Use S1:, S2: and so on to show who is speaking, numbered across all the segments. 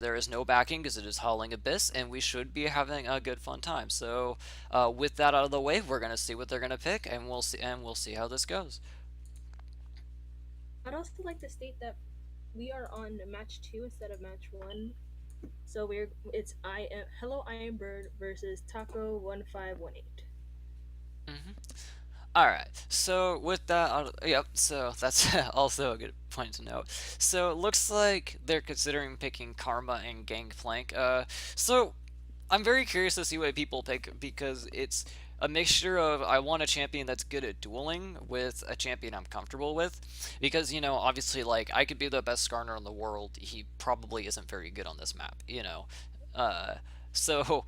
S1: There is no backing because it is Howling Abyss, and we should be having a good fun time. So, with that out of the way, we're gonna see what they're gonna pick, and we'll see how this goes.
S2: I'd also like to state that we are on match two instead of match one. So it's I am Hello Iron Bird versus Taco 1518.
S1: hmm All right. So with that, yep. So that's also a good point to note. So it looks like they're considering picking Karma and Gangplank. So I'm very curious to see what people pick because it's a mixture of I want a champion that's good at dueling with a champion I'm comfortable with. Because, obviously, like, I could be the best Skarner in the world. He probably isn't very good on this map. Uh, so,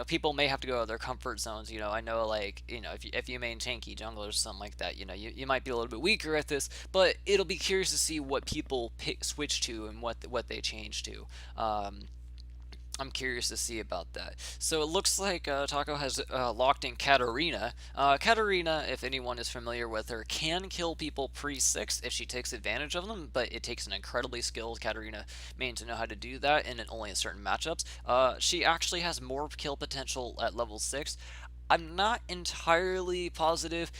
S1: people may have to go out of their comfort zones. I know, like, if you main tanky junglers or something like that, you might be a little bit weaker at this, but it'll be curious to see what people switch to and what they change to. I'm curious to see about that. So it looks like Taco has locked in Katarina. Katarina, if anyone is familiar with her, can kill people pre-6 if she takes advantage of them, but it takes an incredibly skilled Katarina main to know how to do that, and in only in certain matchups. She actually has more kill potential at level 6. I'm not entirely positive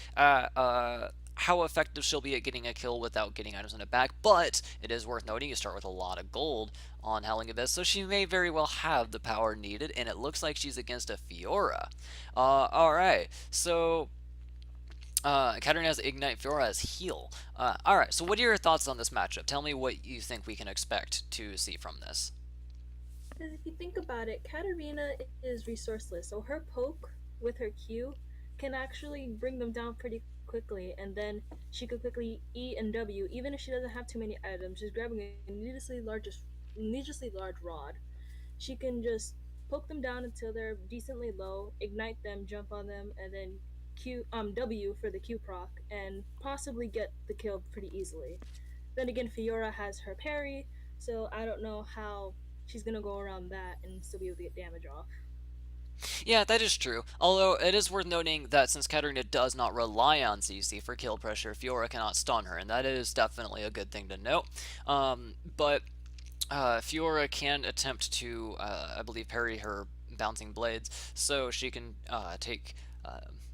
S1: how effective she'll be at getting a kill without getting items in the back, but it is worth noting you start with a lot of gold on Howling Abyss, so she may very well have the power needed, and it looks like she's against a Fiora. Alright, so Katarina has Ignite, Fiora has Heal. Alright, so what are your thoughts on this matchup? Tell me what you think we can expect to see from this.
S2: Because if you think about it, Katarina is resourceless, so her poke with her Q can actually bring them down pretty quickly, and then she could quickly E and W, even if she doesn't have too many items, just grabbing a needlessly large rod. She can just poke them down until they're decently low, ignite them, jump on them, and then W for the Q proc, and possibly get the kill pretty easily. Then again, Fiora has her parry, so I don't know how she's gonna go around that and still be able to get damage off.
S1: Yeah, that is true. Although it is worth noting that since Katarina does not rely on CC for kill pressure, Fiora cannot stun her, and that is definitely a good thing to note. But Fiora can attempt to, I believe, parry her bouncing blades, so she can take.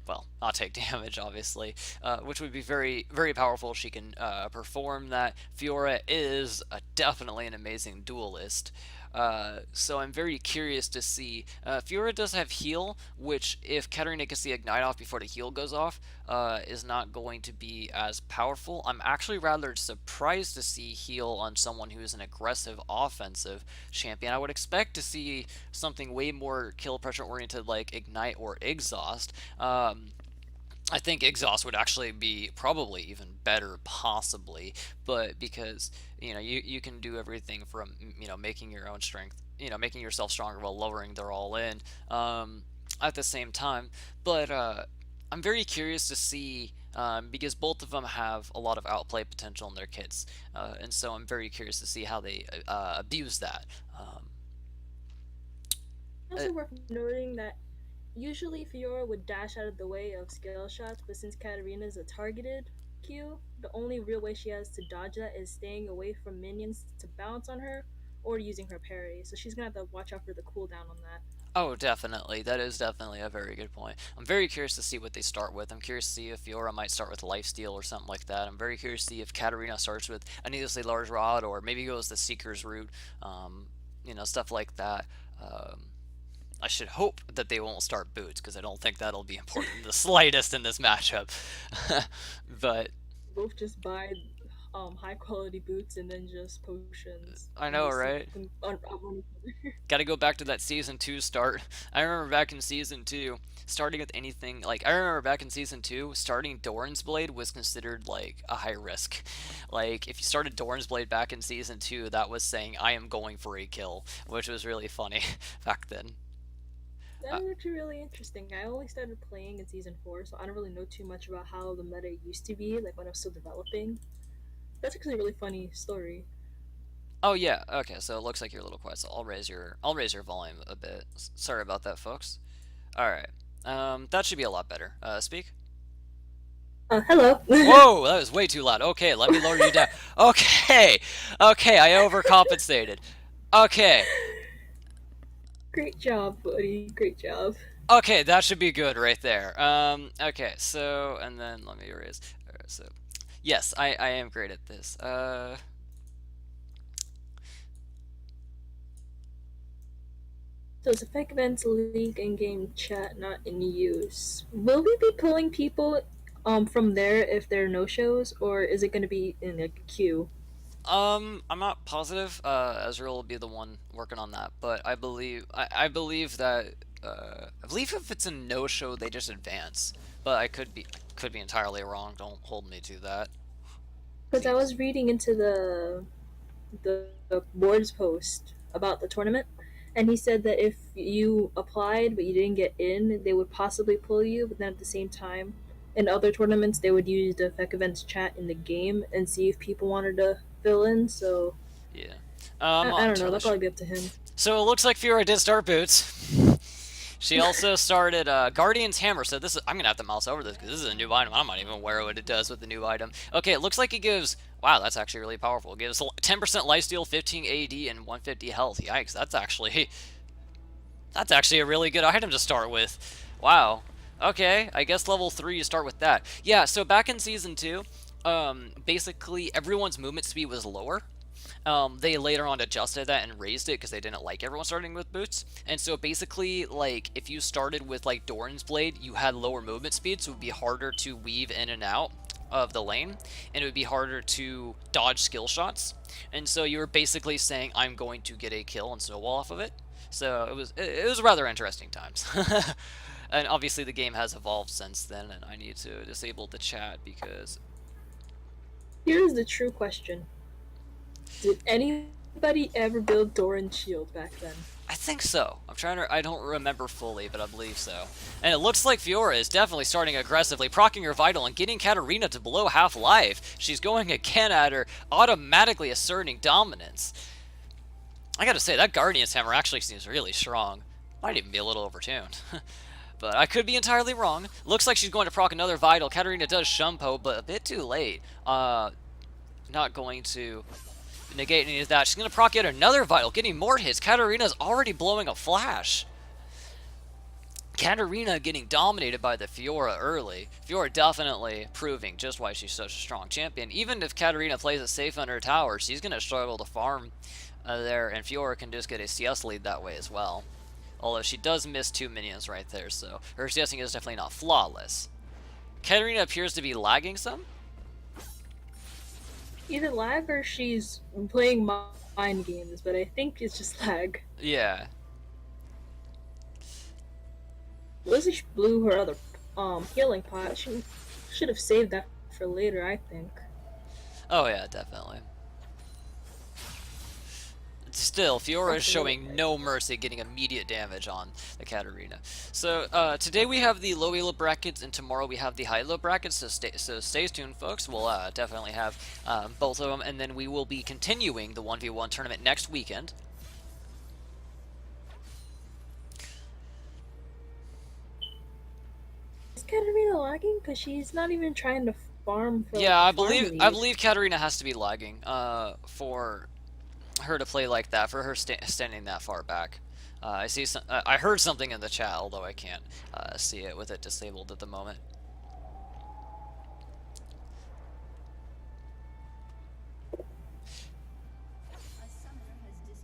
S1: Well, not take damage, obviously, which would be very, very powerful. She can perform that. Fiora is definitely an amazing duelist. So I'm very curious to see. Fiora does have heal, which if Katarina gets the ignite off before the heal goes off, is not going to be as powerful. I'm actually rather surprised to see heal on someone who is an aggressive offensive champion. I would expect to see something way more kill pressure oriented like ignite or exhaust. I think exhaust would actually be probably even better, possibly, but because you can do everything from making your own strength, making yourself stronger while lowering their all in at the same time. But I'm very curious to see because both of them have a lot of outplay potential in their kits, and so I'm very curious to see how they abuse that. Uh,
S2: Also worth noting that usually Fiora would dash out of the way of skill shots, but since Katarina is a targeted Q, the only real way she has to dodge that is staying away from minions to bounce on her or using her parry. So she's gonna have to watch out for the cooldown on that.
S1: Oh, definitely. That is definitely a very good point. I'm very curious to see what they start with. I'm curious to see if Fiora might start with Lifesteal or something like that. I'm very curious to see if Katarina starts with a needlessly large rod or maybe goes the Seeker's route, stuff like that. I should hope that they won't start boots because I don't think that'll be important the slightest in this matchup. But
S2: Both just buy high quality boots and then just potions
S1: I
S2: and
S1: know,
S2: just
S1: right?
S2: on each other.
S1: Got to go back to that season 2 start. I remember back in season 2 starting with anything like I remember back in season 2 starting Doran's Blade was considered like a high risk. Like if you started Doran's Blade back in season 2, that was saying I am going for a kill, which was really funny back then.
S2: That
S1: Uh,
S2: was actually really interesting. I only started playing in season four, so I don't really know too much about how the meta used to be, like when I was still developing. That's actually a really funny story.
S1: oh yeah, okay. So it looks like you're a little quiet. So I'll raise your volume a bit. Sorry about that, folks. All right. That should be a lot better. Speak.
S2: Hello.
S1: Whoa, that was way too loud. Okay, let me lower you down. Okay, okay, I overcompensated. Okay.
S2: Great job, buddy. Great job.
S1: Okay, that should be good right there. Okay, so, and then let me erase. Alright, so, yes, I am great at this.
S2: So it's FEK Events League and game chat not in use. Will we be pulling people from there if there are no shows, or is it going to be in a queue?
S1: I'm not positive. Ezreal will be the one working on that, but I believe that, I believe if it's a no-show, they just advance. But I could be entirely wrong. Don't hold me to that.
S2: Because I
S1: Seems.
S2: was reading into the board's post about the tournament, and he said that if you applied but you didn't get in, they would possibly pull you. But then at the same time, in other tournaments, they would use the FEC events chat in the game and see if people wanted to fill in. So
S1: Yeah. I'm
S2: I
S1: not
S2: don't know.
S1: entirely
S2: That'll
S1: sure.
S2: probably be up to him.
S1: So it looks like Fiora did start boots. She also started Guardian's Hammer. So this is, I'm gonna have to mouse over this because this is a new item. I'm not even aware what it does with the new item. Okay, it looks like it gives. Wow, that's actually really powerful. It gives 10% lifesteal, 15 AD, and 150 health. Yikes, that's actually a really good item to start with. Wow. Okay, I guess level 3 you start with that. Yeah, so back in season 2, basically everyone's movement speed was lower. They later on adjusted that and raised it because they didn't like everyone starting with boots. And so basically, like, if you started with like Doran's Blade, you had lower movement speed, so it would be harder to weave in and out of the lane, and it would be harder to dodge skill shots. And so you were basically saying, "I'm going to get a kill and snowball off of it." So it was rather interesting times. And obviously the game has evolved since then, and I need to disable the chat because
S2: Here's the true question: did anybody ever build Doran's shield back then?
S1: I think so. I don't remember fully, but I believe so. And it looks like Fiora is definitely starting aggressively, proccing her Vital and getting Katarina to below half life. She's going again at her, automatically asserting dominance. I gotta say, that Guardian's Hammer actually seems really strong. Might even be a little overtuned. But I could be entirely wrong. Looks like she's going to proc another Vital. Katarina does Shumpo, but a bit too late. Not going to negate any of that. She's going to proc yet another Vital, getting more hits. Katarina's already blowing a flash. Katarina getting dominated by the Fiora early. Fiora definitely proving just why she's such a strong champion. Even if Katarina plays it safe under tower, she's going to struggle to farm there, and Fiora can just get a CS lead that way as well. Although she does miss 2 minions right there, so her CSing is definitely not flawless. Katarina appears to be lagging some.
S2: Either lag or she's playing mind games, but I think it's just lag.
S1: Yeah.
S2: Lizzie blew her other healing pot. She should have saved that for later, I think.
S1: Oh yeah, definitely. Still, Fiora is showing no mercy, getting immediate damage on the Katarina. So today we have the low elo brackets, and tomorrow we have the high elo brackets. So stay tuned, folks. We'll definitely have both of them, and then we will be continuing the 1v1 tournament next weekend.
S2: Is Katarina lagging? Because she's not even trying to farm for like
S1: Yeah,
S2: a
S1: I
S2: farm
S1: believe I
S2: lead.
S1: believe Katarina has to be lagging for her to play like that, for her standing that far back. I see some. I heard something in the chat, although I can't see it with it disabled at the moment.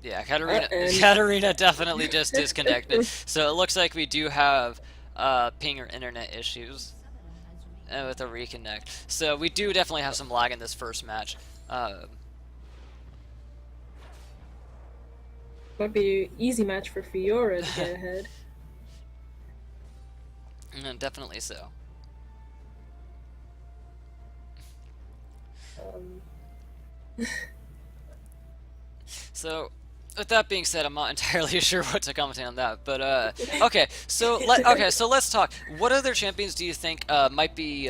S1: Yeah, Katarina. Katarina definitely just disconnected. So it looks like we do have ping or internet issues with a reconnect. So we do definitely have some lag in this first match.
S2: Might be an easy match for Fiora to get ahead.
S1: Definitely so.
S2: Um,
S1: So, with that being said, I'm not entirely sure what to comment on that. But okay, so let's talk. What other champions do you think might be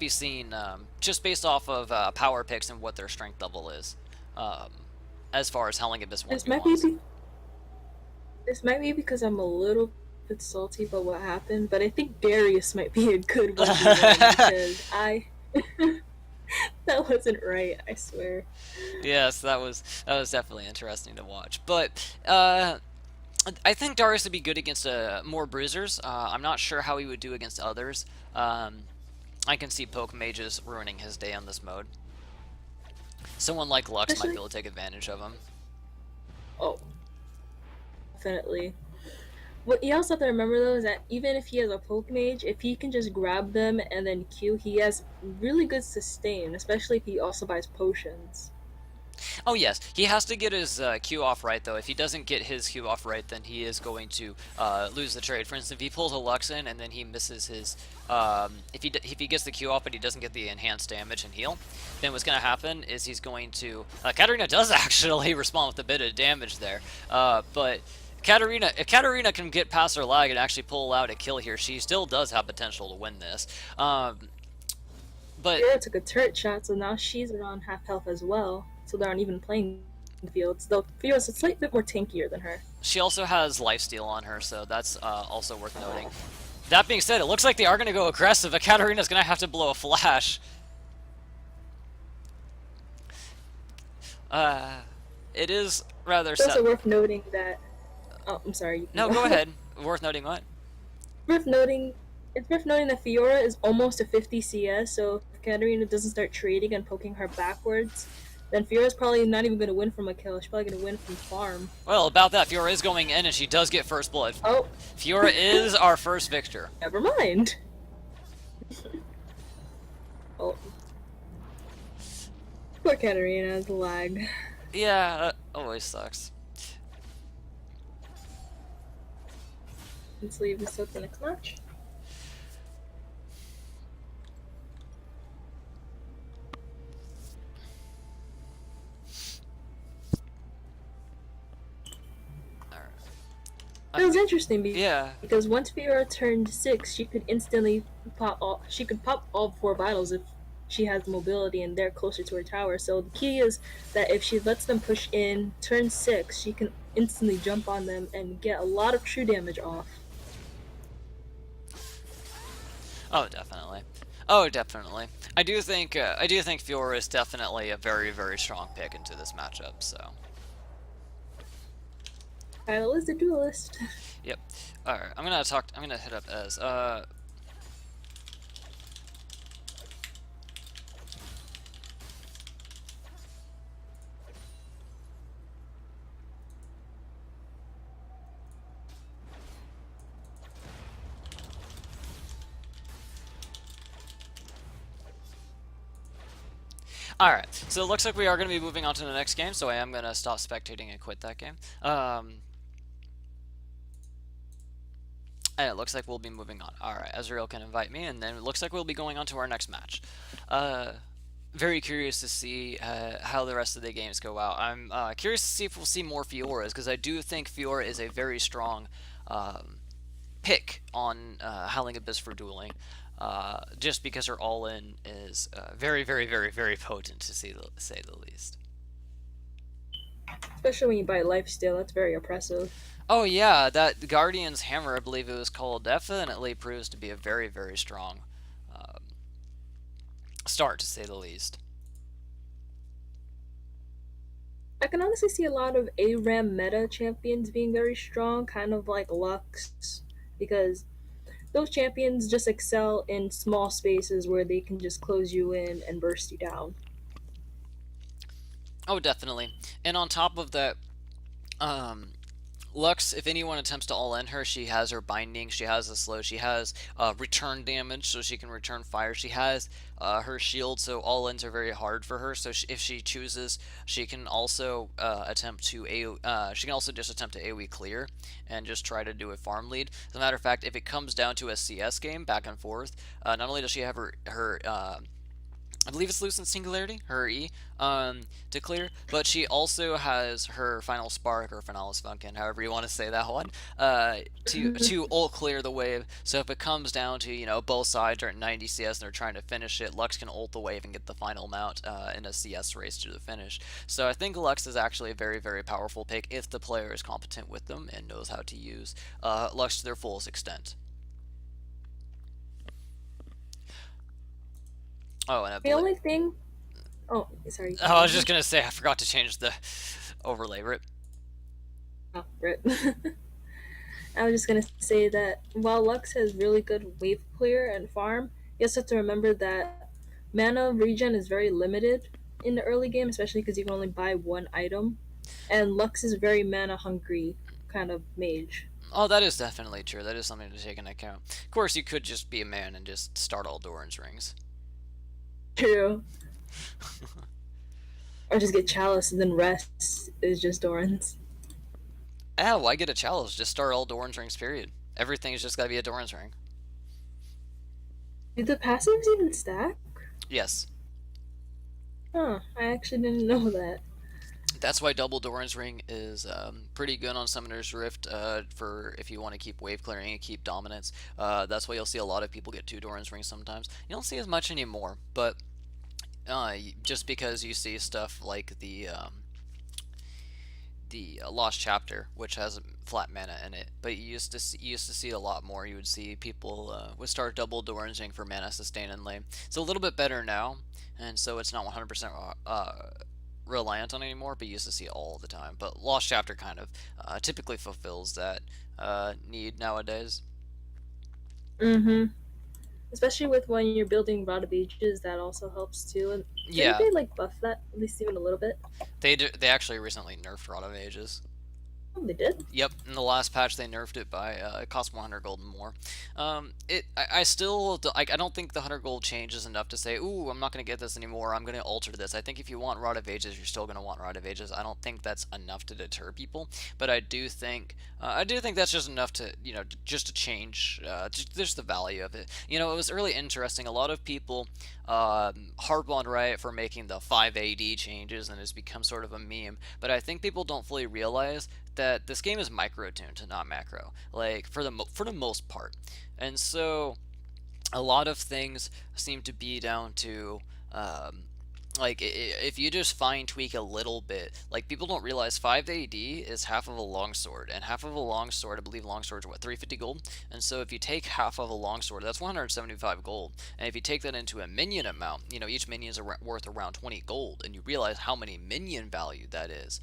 S1: seen just based off of power picks and what their strength level is, um, as far as Howling Abyss
S2: this
S1: 1v1s?
S2: might be this might be because I'm a little bit salty about what happened, but I think Darius might be a good 1v1 because I That wasn't right, I swear.
S1: Yes, that was definitely interesting to watch. But I think Darius would be good against more bruisers. I'm not sure how he would do against others. Um, I can see Poke Mages ruining his day on this mode. Someone like Lux might be
S2: Especially,
S1: able to take advantage of him.
S2: oh, definitely. What you also have to remember though is that even if he has a poke mage, if he can just grab them and then Q, he has really good sustain, especially if he also buys potions.
S1: Oh yes, he has to get his Q off right though. If he doesn't get his Q off right, then he is going to lose the trade. For instance, if he pulls a Lux in and then he misses his, if he gets the Q off but he doesn't get the enhanced damage and heal, then what's going to happen is he's going to. Katarina does actually respond with a bit of damage there, but. Katarina, if Katarina can get past her lag and actually pull out a kill here, she still does have potential to win this. But
S2: Fiora took a turret shot, so now she's around half health as well. So they're on even playing fields. Though Fiora's a slight bit more tankier than her.
S1: she also has lifesteal on her, so that's also worth noting. That being said, it looks like they are going to go aggressive. Katarina's going to have to blow a flash. Uh, it is rather
S2: It's
S1: sad.
S2: also worth noting that. Oh, I'm sorry. You can
S1: No,
S2: go.
S1: go ahead. Worth noting what?
S2: worth noting. It's worth noting that Fiora is almost a 50 CS, so if Katarina doesn't start trading and poking her backwards, then Fiora's probably not even going to win from a kill. She's probably going to win from farm.
S1: Well, about that, Fiora is going in and she does get first blood.
S2: Oh,
S1: Fiora is our first victor.
S2: never mind. Oh, poor Katarina has lag.
S1: Yeah, that always sucks.
S2: Let's leave this up the next match.
S1: Alright.
S2: It was interesting
S1: Yeah.
S2: because once Fiora turned 6, she could instantly pop all. She could pop all 4 vitals if she has mobility and they're closer to her tower. So the key is that if she lets them push in, turn 6, she can instantly jump on them and get a lot of true damage off.
S1: Oh, definitely. Oh, definitely. I do think Fiora is definitely a very, very strong pick into this matchup. So,
S2: Title is the duelist.
S1: yep. All right. I'm gonna hit up Ez. Alright, so it looks like we are going to be moving on to the next game, so I am going to stop spectating and quit that game. And it looks like we'll be moving on. Alright, Ezreal can invite me, and then it looks like we'll be going on to our next match. Very curious to see how the rest of the games go out. I'm curious to see if we'll see more Fioras, because I do think Fiora is a very strong pick on Howling Abyss for dueling. Just because her all-in is very, very, very, very potent, to say the least.
S2: Especially when you buy lifesteal, that's very oppressive.
S1: Oh yeah, that Guardian's Hammer, I believe it was called, definitely proves to be a very, very strong um, start, to say the least.
S2: I can honestly see a lot of ARAM meta champions being very strong, kind of like Lux, because those champions just excel in small spaces where they can just close you in and burst you down.
S1: Oh, definitely. And on top of that, um, Lux, if anyone attempts to all-in her, she has her binding, she has the slow, she has return damage, so she can return fire. She has her shield, so all-ins are very hard for her. So if she chooses, she can also she can also just attempt to AoE clear and just try to do a farm lead. As a matter of fact, if it comes down to a CS game back and forth, not only does she have her I believe it's Lucent Singularity, her E, to clear, but she also has her Final Spark, or Finalis Funkin, however you want to say that one, to ult clear the wave. So if it comes down to, both sides are at 90 CS and they're trying to finish it, Lux can ult the wave and get the final mount in a CS race to the finish. So I think Lux is actually a very, very powerful pick if the player is competent with them and knows how to use Lux to their fullest extent. Oh, and I
S2: The
S1: believe.
S2: only thing. Oh, sorry, you can
S1: Oh, I
S2: go
S1: was just
S2: ahead.
S1: gonna say I forgot to change the overlay rip.
S2: Oh, rip. I was just gonna say that while Lux has really good wave clear and farm, you also have to remember that mana regen is very limited in the early game, especially because you can only buy one item, and Lux is very mana hungry kind of mage.
S1: Oh, that is definitely true. That is something to take into account. Of course, you could just be a man and just start all Doran's rings.
S2: True. Or just get Chalice and then rest is just Doran's.
S1: Ah, why get a chalice? Just start all Doran's rings. Period. Everything's just gotta be a Doran's ring.
S2: Do the passives even stack?
S1: Yes,
S2: Huh, I actually didn't know that.
S1: that's why double Doran's ring is pretty good on Summoner's Rift for if you want to keep wave clearing and keep dominance. That's why you'll see a lot of people get two Doran's rings sometimes. You don't see as much anymore, but just because you see stuff like the Lost Chapter, which has flat mana in it, but you used to see a lot more. You would see people would start double Doran'ing for mana sustain and lane. It's a little bit better now, and so it's not 100% reliant on it anymore. But you used to see it all the time. But Lost Chapter kind of typically fulfills that need nowadays.
S2: Mm-hmm. Especially with when you're building Rod of Ages, that also helps too. And didn't
S1: Yeah,
S2: they like buff that at least even a little bit?
S1: they actually recently nerfed Rod of Ages.
S2: Oh, they did.
S1: Yep, in the last patch they nerfed it by it cost 100 gold more. I still I don't think the 100 gold change is enough to say, ooh, I'm not gonna get this anymore. I'm gonna alter this. I think if you want Rod of Ages, you're still gonna want Rod of Ages. I don't think that's enough to deter people, but I do think that's just enough to just to change just the value of it. It was really interesting. A lot of people harp on Riot for making the 5 AD changes, and it's become sort of a meme. But I think people don't fully realize that this game is micro tuned to not macro, like for the most part, and so a lot of things seem to be down to um, like if you just fine tweak a little bit, like people don't realize 5 AD is half of a longsword, and half of a longsword, I believe longswords are what 350 gold, and so if you take half of a longsword, that's 175 gold, and if you take that into a minion amount, each minion is worth around 20 gold, and you realize how many minion value that is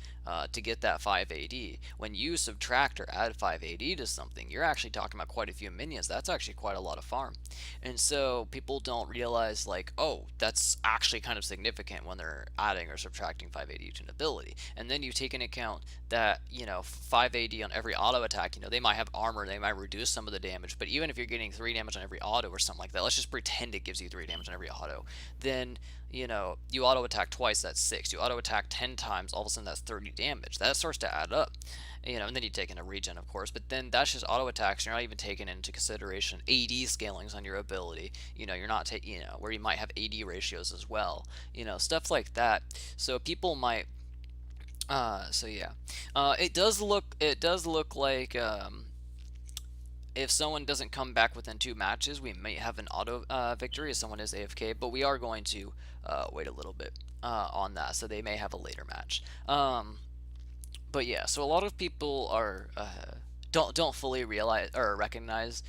S1: to get that 5 AD. When you subtract or add 5 AD to something, you're actually talking about quite a few minions. That's actually quite a lot of farm. And so people don't realize, like, oh, that's actually kind of significant when they're adding or subtracting 580 to an ability. And then you take into account that, 580 on every auto attack, they might have armor, they might reduce some of the damage, but even if you're getting 3 damage on every auto or something like that, let's just pretend it gives you 3 damage on every auto, then, you auto attack twice, that's 6. You auto attack 10 times, all of a sudden that's 30 damage. That starts to add up. And then you take in a regen, of course, but then that's just auto attacks. You're not even taking into consideration AD scalings on your ability. You're not taking, where you might have AD ratios as well. Stuff like that. So people might. So yeah, it does look like if someone doesn't come back within 2 matches, we may have an auto victory if someone is AFK, but we are going to wait a little bit on that, so they may have a later match. But yeah, so a lot of people are don't fully realize or recognize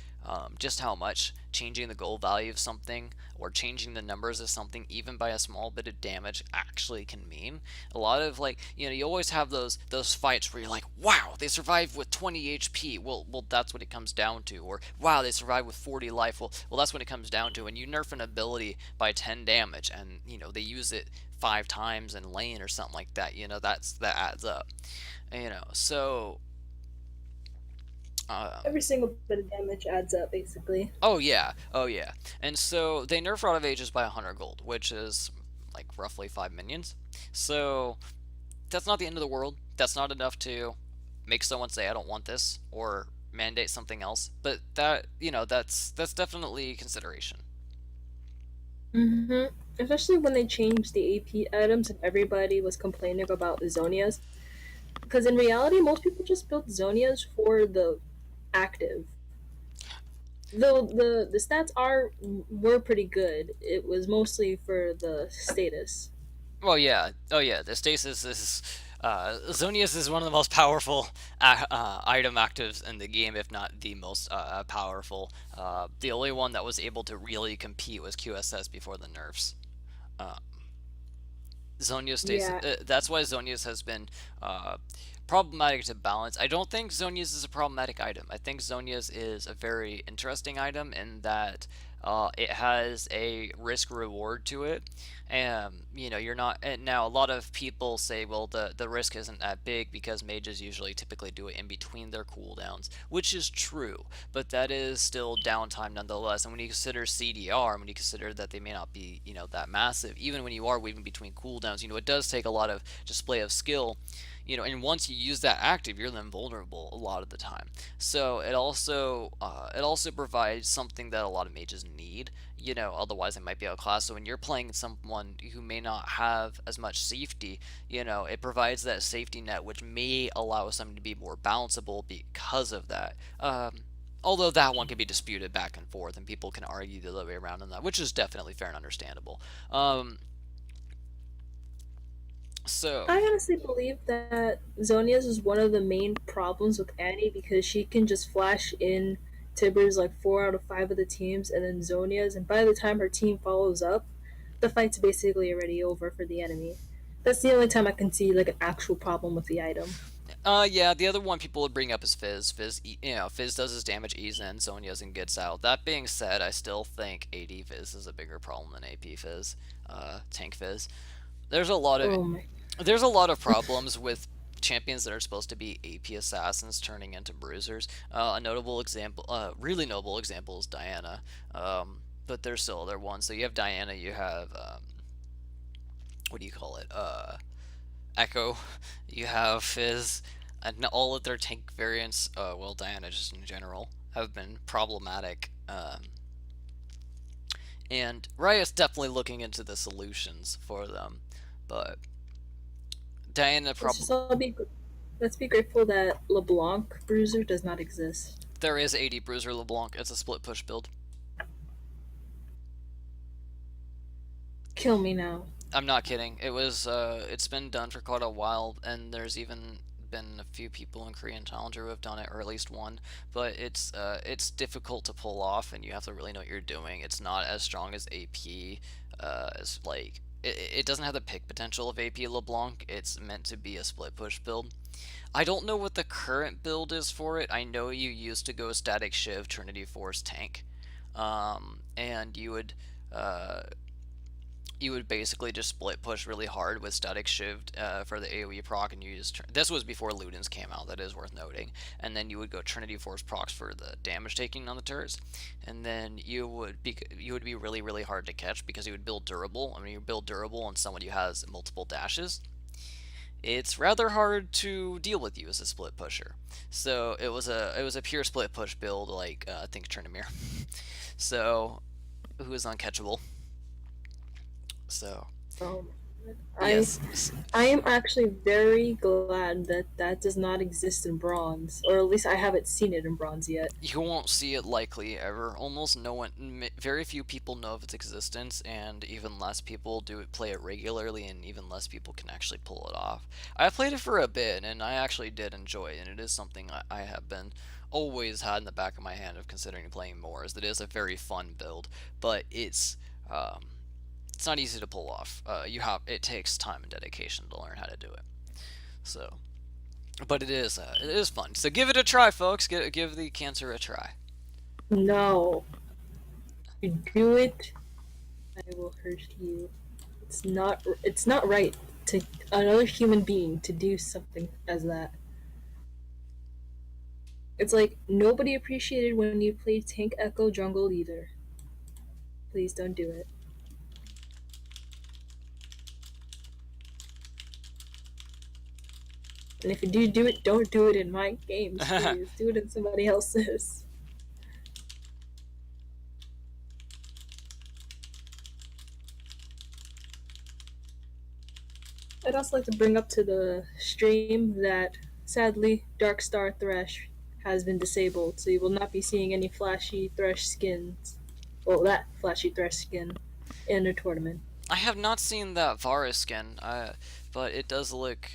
S1: just how much changing the goal value of something or changing the numbers of something, even by a small bit of damage, actually can mean. A lot of, like, you always have those fights where you're like, wow, they survived with 20 HP. Well, that's what it comes down to. Or wow, they survived with 40 life. Well, that's what it comes down to. And you nerf an ability by 10 damage, and they use it 5 times in lane or something like that. That adds up. So
S2: Every single bit of damage adds up, basically.
S1: oh yeah, and so they nerf Rod of Ages by 100 gold, which is like roughly 5 minions. So that's not the end of the world. That's not enough to make someone say I don't want this or mandate something else. But that's definitely consideration.
S2: Mm-hmm. Especially when they changed the AP items and everybody was complaining about Zonias. Because in reality, most people just built Zonias for the active. Though the stats were pretty good, it was mostly for the status.
S1: Well, yeah. Oh, yeah. The stasis is. Zonius is one of the most powerful item actives in the game, if not the most powerful. The only one that was able to really compete was QSS before the nerfs. Uh, Zonia's stays.
S2: Yeah,
S1: That's why Zonia's has been uh, problematic to balance. I don't think Zonia's is a problematic item. I think Zonia's is a very interesting item in that it has a risk reward to it. And you're not. And now a lot of people say, well, the risk isn't that big because mages usually typically do it in between their cooldowns, which is true, but that is still downtime nonetheless. And when you consider CDR, when you consider that they may not be, that massive, even when you are weaving between cooldowns, it does take a lot of display of skill, and once you use that active, you're then vulnerable a lot of the time. So it also provides something that a lot of mages need. Otherwise they might be outclassed. So when you're playing someone who may not have as much safety, it provides that safety net, which may allow something to be more balanceable because of that. Although that one can be disputed back and forth, and people can argue the other way around on that, which is definitely fair and understandable. So
S2: I honestly believe that Zonia's is one of the main problems with Annie because she can just flash in Tibbers like 4 out of 5 of the teams, and then Zonia's, and by the time her team follows up, the fight's basically already over for the enemy. That's the only time I can see like an actual problem with the item.
S1: yeah, the other one people would bring up is Fizz. Fizz does his damage, ease in, Zonia's and gets out. That being said, I still think AD Fizz is a bigger problem than AP Fizz, Tank Fizz. There's a lot of
S2: Oh my!
S1: there's a lot of problems with champions that are supposed to be AP assassins turning into bruisers. A notable example, really notable example is Diana. But there's still other ones. So you have Diana, you have what do you call it? Echo, you have Fizz, and all of their tank variants, well, Diana just in general, have been problematic. And Riot's definitely looking into the solutions for them, but Diana
S2: Let's
S1: probably
S2: just all be let's be grateful that LeBlanc Bruiser does not exist.
S1: there is 80 Bruiser LeBlanc. It's a split push build.
S2: Kill me now.
S1: I'm not kidding. It's been done for quite a while, and there's even been a few people in Korean Challenger who have done it, or at least one. But it's difficult to pull off, and you have to really know what you're doing. It's not as strong as AP. As like it doesn't have the pick potential of AP LeBlanc. It's meant to be a split push build. I don't know what the current build is for it. I know you used to go Static Shiv, Trinity Force, Tank, and uh, you would basically just split push really hard with Static Shift for the AoE proc, and you just this was before Ludens came out. That is worth noting. And then you would go Trinity Force procs for the damage taking on the turrets, and then you would be really really hard to catch because you would build durable. I mean, you build durable on someone who has multiple dashes. It's rather hard to deal with you as a split pusher. So it was a pure split push build, like I think Trinamir. So who is uncatchable. So
S2: Oh, I
S1: yes,
S2: I am actually very glad that that does not exist in bronze, or at least I haven't seen it in bronze yet.
S1: you won't see it likely ever. Almost no one, very few people know of its existence, and even less people do play it regularly, and even less people can actually pull it off. I played it for a bit, and I actually did enjoy it, and it is something I have been always had in the back of my hand of considering playing more, as it is a very fun build, but it's not easy to pull off. It takes time and dedication to learn how to do it. So, but it is fun. So give it a try, folks. Give the cancer a try.
S2: No, you do it, I will hurt you. It's not right to another human being to do something as that. It's like nobody appreciated when you played tank echo jungle either. Please don't do it. And if you do do it, don't do it in my games, please. Do it in somebody else's. I'd also like to bring up to the stream that sadly Dark Star Thresh has been disabled, so you will not be seeing any flashy Thresh skins. Well, that flashy Thresh skin in the tournament.
S1: I have not seen that Varus skin, but it does look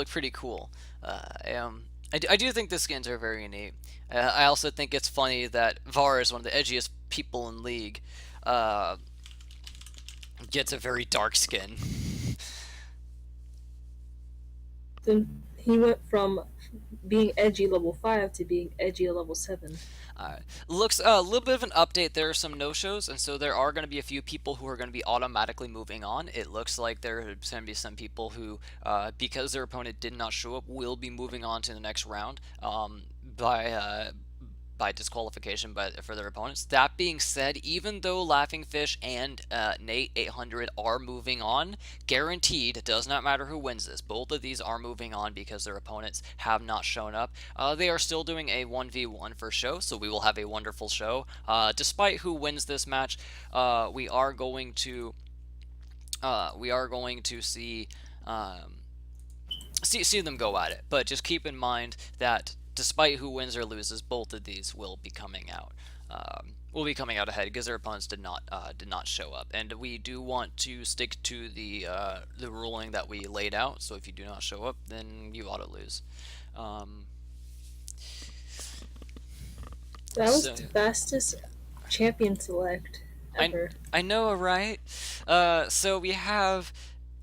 S1: pretty cool. I do think the skins are very neat. I also think it's funny that Varus, one of the edgiest people in League, uh, Gets a very dark skin.
S2: So he went from being edgy level 5 to being edgy level 7.
S1: Looks a little bit of an update. There are some no-shows, and so there are going to be a few people who are going to be automatically moving on. It looks like there's going to be some people who, because their opponent did not show up, will be moving on to the next round by disqualification for their opponents. That being said, even though Laughing Fish and Nate 800 are moving on, guaranteed, it does not matter who wins this. Both of these are moving on because their opponents have not shown up. They are still doing a 1v1 for show, so we will have a wonderful show. Despite who wins this match, we are going to see. See them go at it. But just keep in mind that despite who wins or loses, both of these will be coming out. Will be coming out ahead because their opponents did not show up, and we do want to stick to the ruling that we laid out. So if you do not show up, then you auto lose. Um,
S2: That was
S1: so
S2: the fastest champion select
S1: I
S2: ever.
S1: I know, right? So we have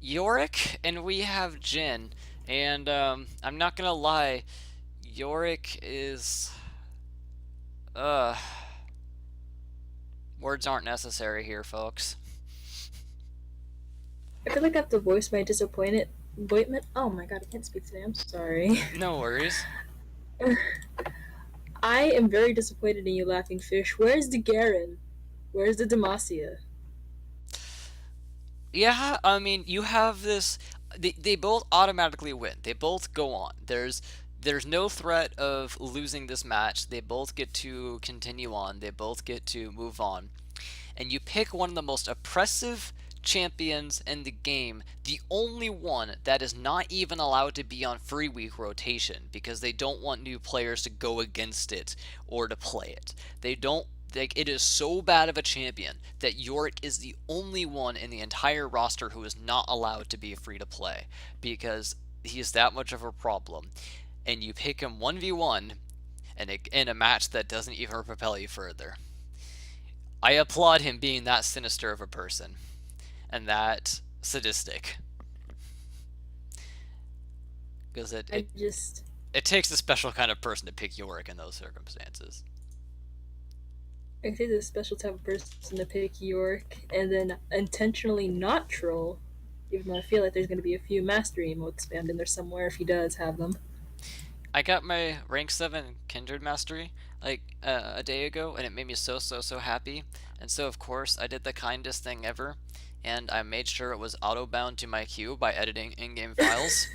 S1: Yorick and we have Jin, and I'm not gonna lie, Yorick is uh words aren't necessary here, folks.
S2: I feel like I have to voice my disappointment. Oh my god, I can't speak today. I'm sorry.
S1: No worries.
S2: I am very disappointed in you, Laughing Fish. Where's the Garen? Where's the Demacia?
S1: Yeah, I mean, you have this. They both automatically win. They both go on. There's no threat of losing this match. They both get to continue on. They both get to move on. And you pick one of the most oppressive champions in the game, the only one that is not even allowed to be on free week rotation because they don't want new players to go against it or to play it. They don't like it is so bad of a champion that Yorick is the only one in the entire roster who is not allowed to be free to play because he is that much of a problem. And you pick him 1v1 in a match that doesn't even propel you further. I applaud him being that sinister of a person and that sadistic because it,
S2: I
S1: it
S2: just
S1: it takes a special kind of person to pick Yorick in those circumstances.
S2: I think a special type of person to pick York and then intentionally not troll. Even though I feel like there's going to be a few mastery emotes spammed in there somewhere if he does have them.
S1: I got my rank 7 Kindred Mastery like a day ago, and it made me so happy. And so, of course, I did the kindest thing ever, and I made sure it was auto bound to my queue by editing in game files.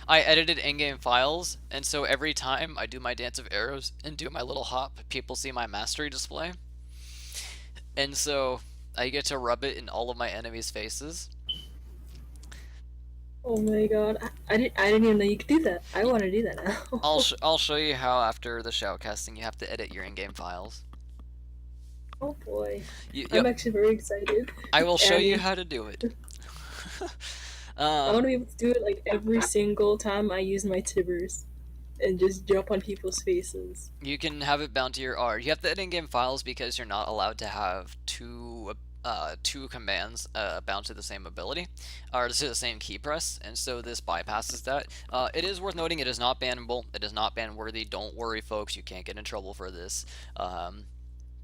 S1: I edited in game files, and so every time I do my dance of arrows and do my little hop, people see my mastery display. And so I get to rub it in all of my enemies' faces.
S2: Oh my god, I didn't even know you could do that. I want to do that now.
S1: I'll show you how after the shoutcasting you have to edit your in-game files.
S2: Oh boy, I'm
S1: Yep,
S2: actually very excited.
S1: I will show you
S2: And
S1: how to do it.
S2: I want
S1: um,
S2: to be able to do it like every single time I use my tibbers and just jump on people's faces.
S1: you can have it bound to your R. You have to edit in-game files because you're not allowed to have two commands bound to the same ability or to the same key press, and so this bypasses that. It is worth noting it is not bannable. It is not ban worthy. Don't worry, folks. You can't get in trouble for this.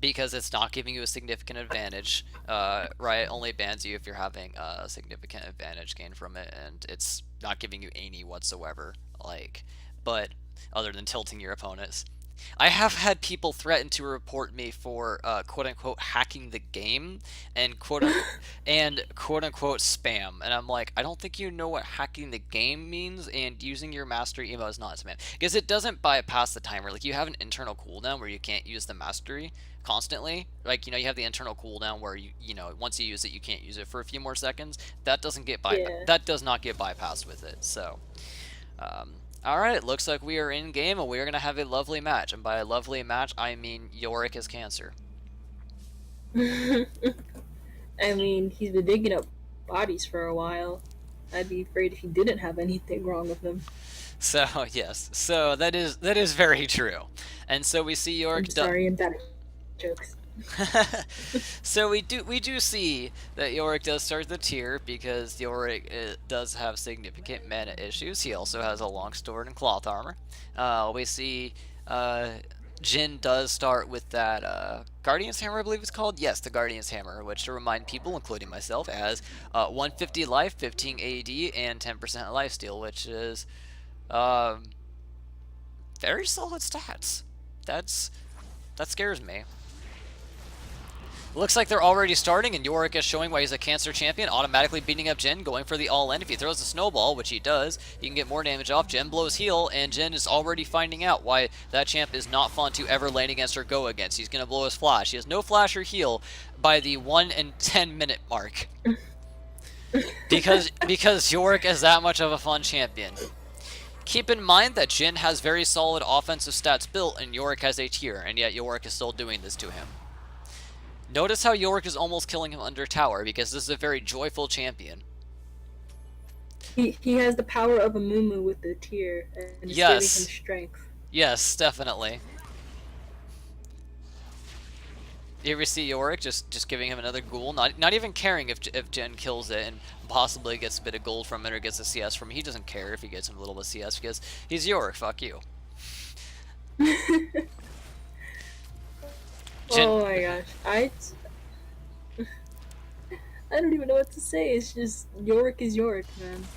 S1: Because it's not giving you a significant advantage, right? It only bans you if you're having a significant advantage gained from it, and it's not giving you any whatsoever. Like, but other than tilting your opponents. I have had people threaten to report me for quote unquote hacking the game and quote unquote spam, and I'm like, I don't think you know what hacking the game means, and using your mastery emo is not spam because it doesn't bypass the timer. Like you have an internal cooldown where you can't use the mastery constantly. Like you have the internal cooldown where you once you use it you can't use it for a few more seconds. That doesn't get
S2: Yeah.
S1: that does not get bypassed with it. So. Um, Alright, looks like we are in game and we are going to have a lovely match. And by a lovely match, I mean Yorick is cancer.
S2: I mean, he's been digging up bodies for a while. I'd be afraid if he didn't have anything wrong with him.
S1: So, yes. So, that is very true. And so we see
S2: I'm
S1: Yorick
S2: sorry, I'm bad at jokes.
S1: So we do see that Yorick does start the tier because Yorick does have significant mana issues. He also has a long sword and cloth armor. We see uh, Jin does start with that Guardian's Hammer, I believe it's called. Yes, the Guardian's Hammer, which to remind people, including myself, has 150 life, 15 AD, and 10% lifesteal, which is um, very solid stats. That's that scares me. Looks like they're already starting, and Yorick is showing why he's a cancer champion, automatically beating up Jin, going for the all-in. If he throws a snowball, which he does, he can get more damage off. Jin blows heal, and Jin is already finding out why that champ is not fun to ever lane against or go against. He's going to blow his flash. He has no flash or heal by the 1 and 10 minute mark. Because Yorick is that much of a fun champion. Keep in mind that Jin has very solid offensive stats built, and Yorick has a tier, and yet Yorick is still doing this to him. Notice how Yorick is almost killing him under tower, because this is a very joyful champion.
S2: He has the power of a Mumu with the tear, and it's giving him
S1: Yes.
S2: strength.
S1: Yes, definitely. You ever see Yorick just giving him another ghoul? Not even caring if Jen kills it and possibly gets a bit of gold from it or gets a CS from it. He doesn't care if he gets him a little bit of CS because he's Yorick, fuck you. Jen,
S2: Oh my gosh, I don't even know what to say. It's just Yorick is Yorick, man.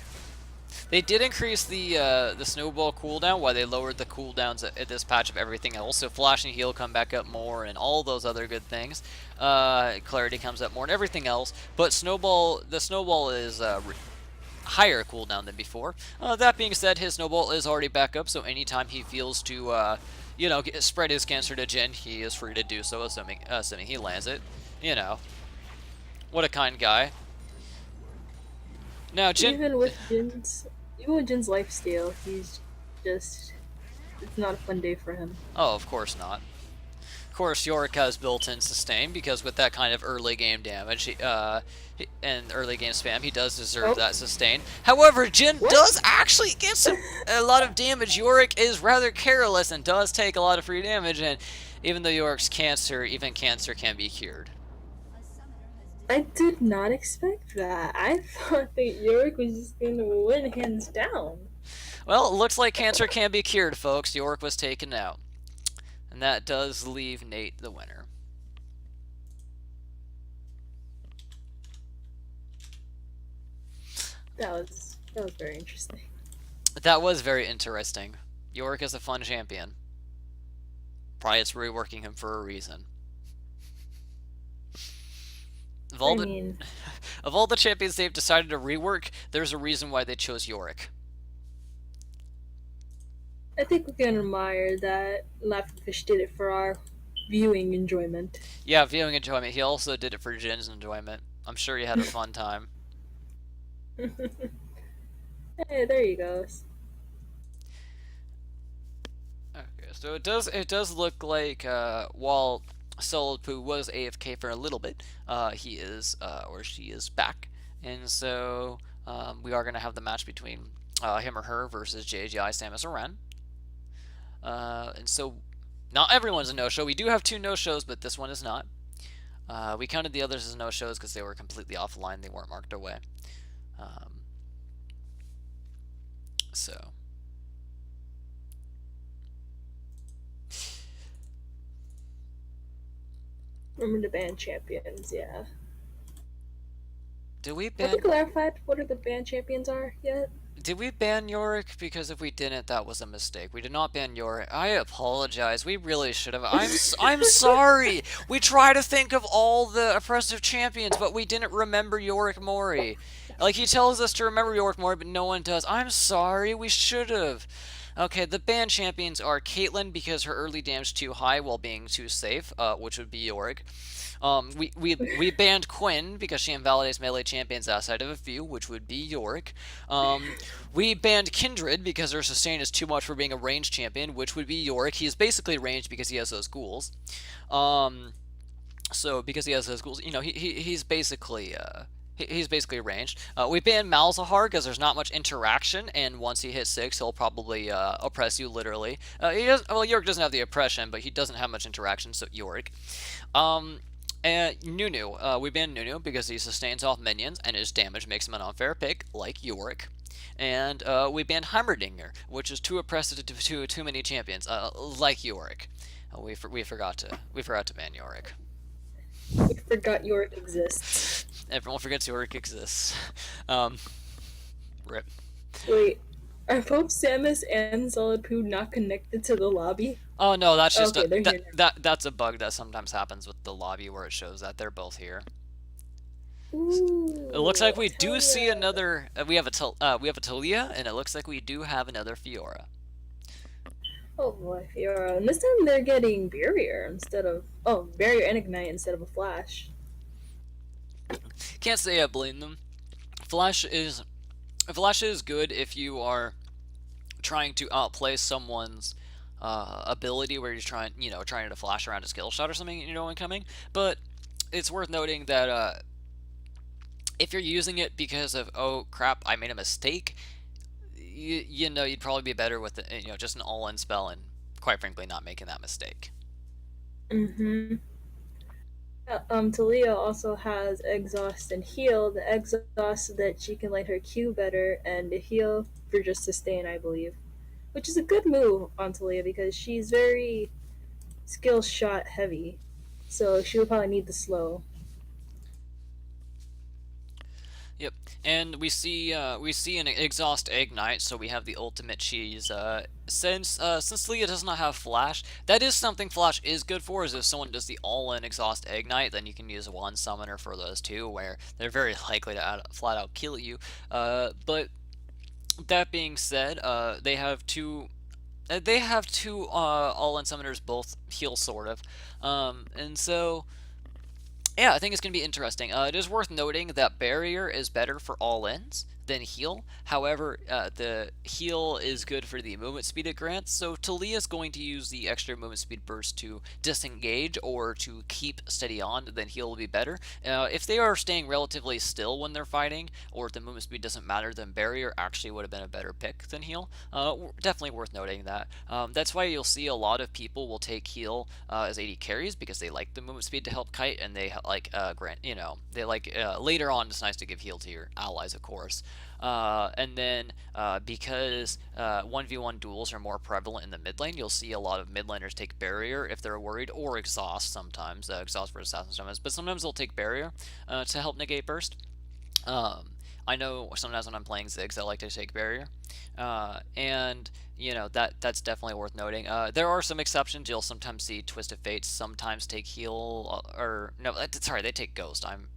S1: they did increase the snowball cooldown while they lowered the cooldowns at this patch of everything else. So flash and heal come back up more and all those other good things. Clarity comes up more and everything else. But the snowball is higher cooldown than before. That being said, his snowball is already back up, so anytime he feels to, spread his cancer to Jin, he is free to do so, assuming he lands it. You know, what a kind guy. Now, Jin.
S2: Even with Jin's lifesteal, he's just it's not a fun day for him.
S1: Oh, of course not. Of course, Yorick has built-in sustain because with that kind of early game damage, and early game spam, he does deserve
S2: Oh,
S1: that sustain. However, Jin
S2: what?
S1: does actually get a lot of damage. Yorick is rather careless and does take a lot of free damage, and even though Yorick's cancer, even cancer can be cured.
S2: I did not expect that. I thought that Yorick was just gonna win hands down.
S1: Well, it looks like cancer can be cured, folks. Yorick was taken out. And that does leave Nate the winner.
S2: That was very interesting.
S1: That was very interesting. Yorick is a fun champion. Probably it's reworking him for a reason. Of all
S2: I
S1: the
S2: mean,
S1: of all the champions they've decided to rework, there's a reason why they chose Yorick.
S2: I think we can admire that Laughing Fish did it for our viewing enjoyment.
S1: Yeah, viewing enjoyment. He also did it for Jin's enjoyment. I'm sure he had a fun time.
S2: Hey, there you go.
S1: Okay, so it does look like while Solid Poo was AFK for a little bit, he is or she is back, and so we are gonna have the match between him or her versus JGI Samus Aran. And so not everyone's a no-show. We do have two no-shows, but this one is not. We counted the others as no-shows because they were completely offline. They weren't marked away. Um, so
S2: Remember the band champions, yeah.
S1: did we
S2: Have we
S1: ban
S2: clarified what are the band champions are yet?
S1: Did we ban Yorick? Because if we didn't, that was a mistake. We did not ban Yorick. I apologize. We really should have. I'm sorry. We try to think of all the oppressive champions, but we didn't remember Yorick Mori. Like he tells us to remember Yorick Mori, but no one does. I'm sorry. We should have. Okay, the ban champions are Caitlyn because her early damage too high while being too safe, which would be Yorick. We banned Quinn because she invalidates melee champions outside of a few, which would be Yorick. We banned Kindred because her sustain is too much for being a ranged champion, which would be Yorick. He is basically ranged because he has those ghouls. So because he has those ghouls, he's basically He's basically ranged. We banned Malzahar because there's not much interaction, and once he hits 6, he'll probably oppress you literally. He does, well, Yorick doesn't have the oppression, but he doesn't have much interaction, so Yorick. Um, and Nunu, we banned Nunu because he sustains off minions, and his damage makes him an unfair pick, like Yorick. And we banned Heimerdinger, which is too oppressive to too many champions, like Yorick. We forgot to ban Yorick.
S2: We forgot Yorick exists.
S1: Everyone forgets Yorick exists. Um, Rip.
S2: Wait, are both Samus and Solid Poo not connected to the lobby?
S1: Oh no, that's just
S2: Okay,
S1: a
S2: they're
S1: that
S2: here now.
S1: that that's a bug that sometimes happens with the lobby where it shows that they're both here. It looks like
S2: Ooh,
S1: we do see
S2: Talia.
S1: another. We have a Talia, and it looks like we do have another Fiora.
S2: Oh boy, Fiora. And this time they're getting barrier instead of barrier and ignite instead of a flash.
S1: Can't say I blame them. Flash is Flash is good if you are trying to outplay someone's ability, where you're trying to flash around a skill shot or something, incoming. But it's worth noting that if you're using it because of, oh crap, I made a mistake, you'd probably be better with just an all-in spell, and quite frankly not making that mistake.
S2: Mm-hmm. Talia also has exhaust and heal. The exhaust so that she can light her Q better, and the heal for just sustain, I believe, which is a good move on Talia because she's very skill shot heavy, so she would probably need the slow.
S1: Yep, and we see an exhaust ignite, so we have the ultimate cheese. Since Leah does not have flash, that is something flash is good for. Is if someone does the all-in exhaust ignite, then you can use one summoner for those two, where they're very likely to flat out kill you. But that being said, they have two. They have two all-in summoners, both heal sort of, and so yeah, I think it's going to be interesting. It is worth noting that barrier is better for all ins than heal. However, the heal is good for the movement speed it grants. So Talia is going to use the extra movement speed burst to disengage or to keep steady on. Then heal will be better. If they are staying relatively still when they're fighting, or if the movement speed doesn't matter, then barrier actually would have been a better pick than heal. Definitely worth noting that. That's why you'll see a lot of people will take heal as AD carries, because they like the movement speed to help kite, and they like grant they like later on it's nice to give heal to your allies, of course. And then because 1v1 duels are more prevalent in the mid lane, you'll see a lot of mid laners take barrier if they're worried, or exhaust sometimes, exhaust for assassins sometimes, but sometimes they'll take barrier to help negate burst. Um, I know sometimes when I'm playing Ziggs, I like to take barrier, and that's definitely worth noting. There are some exceptions. You'll sometimes see Twisted Fates sometimes take heal, or no, sorry, they take Ghost. I'm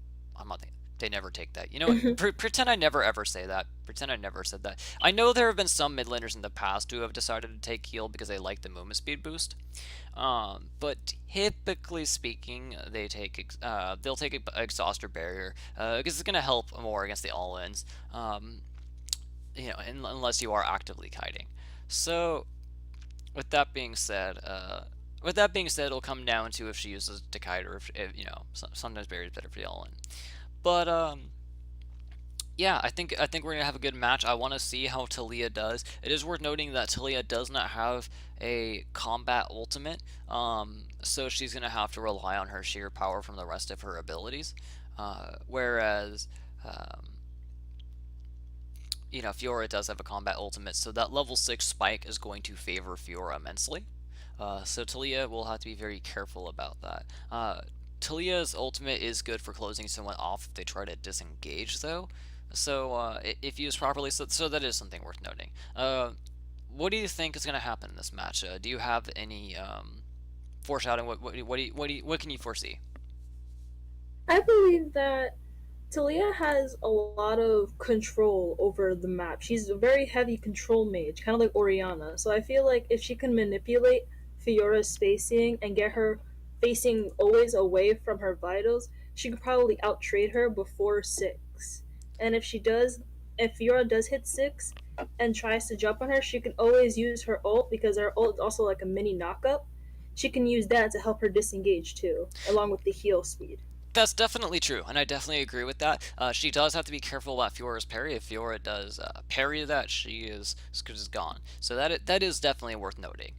S1: not. They never take that. You know what? Pretend I never ever say that. Pretend I never said that. I know there have been some mid laners in the past who have decided to take heal because they like the movement speed boost. But typically speaking, they'll take exhaust or barrier because it's gonna help more against the all-ins. Unless you are actively kiting. So with that being said, it'll come down to if she uses to kite, or if sometimes barrier is better for the all-in. But yeah, I think we're gonna have a good match. I want to see how Talia does. It is worth noting that Talia does not have a combat ultimate, so she's gonna have to rely on her sheer power from the rest of her abilities. Whereas, Fiora does have a combat ultimate, so that level 6 spike is going to favor Fiora immensely. So Talia will have to be very careful about that. Talia's ultimate is good for closing someone off if they try to disengage, though. So if used properly, so that is something worth noting. What do you think is going to happen in this match? Do you have any foreshadowing? What can you foresee?
S2: I believe that Talia has a lot of control over the map. She's a very heavy control mage, kind of like Oriana. So I feel like if she can manipulate Fiora's spacing and get her facing always away from her vitals, she could probably outtrade her before 6. And if Fiora does hit 6 and tries to jump on her, she can always use her ult because her ult is also like a mini knockup. She can use that to help her disengage too, along with the heal speed.
S1: That's definitely true, and I definitely agree with that. She does have to be careful about Fiora's parry. If Fiora does parry that, she is gone. So that is definitely worth noting.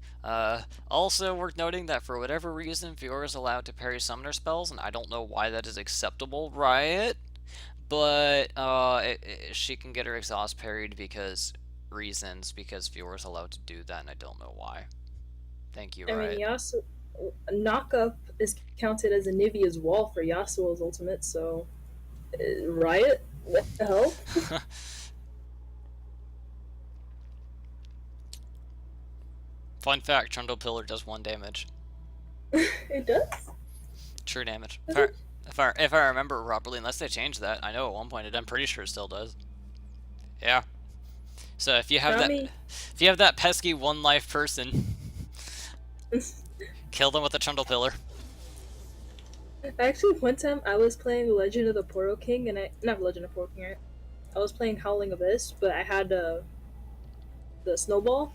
S1: Also worth noting that for whatever reason, Fiora is allowed to parry summoner spells, and I don't know why that is acceptable, Riot. But she can get her exhaust parried because Fiora is allowed to do that, and I don't know why. Thank you,
S2: I mean,
S1: Riot.
S2: Yasuo knockup is counted as a Nivea's wall for Yasuo's ultimate, so Riot? What the hell?
S1: Fun fact: Trundle Pillar does 1 damage.
S2: It does?
S1: True damage.
S2: Does it?
S1: If I remember properly, unless they changed that, I know at one point I'm pretty sure it still does. Yeah. So
S2: Nami.
S1: if you have that pesky 1 life person, kill them with a Trundle Pillar.
S2: Actually, one time I was playing Legend of the Portal King, and I not Legend of Portal King, right? I was playing Howling Abyss, but I had the snowball,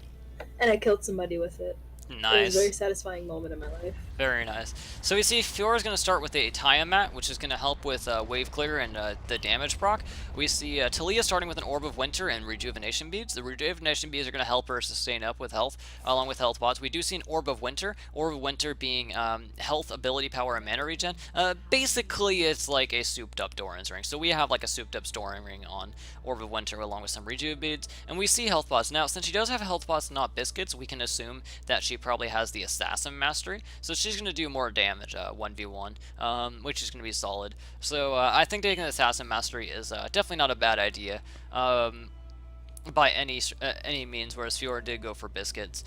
S2: and I killed somebody with it. It was a very
S1: Nice.
S2: satisfying moment in my life.
S1: Very nice. So we see Fiora's going to start with a Tiamat, which is going to help with wave clear and the damage proc. We see Talia starting with an Orb of Winter and Rejuvenation Beads. The Rejuvenation Beads are going to help her sustain up with health, along with health pots. We do see an Orb of Winter. Orb of Winter being health, ability power, and mana regen. Basically, it's like a souped up Doran's Ring. So we have like a souped up Doran Ring on Orb of Winter along with some Rejuve Beads. And we see health pots. Now, since she does have health pots, not biscuits, we can assume that she probably has the Assassin Mastery. So she's going to do more damage 1v1, which is going to be solid. So I think taking the Assassin Mastery is definitely not a bad idea by any means, whereas Fiora did go for biscuits.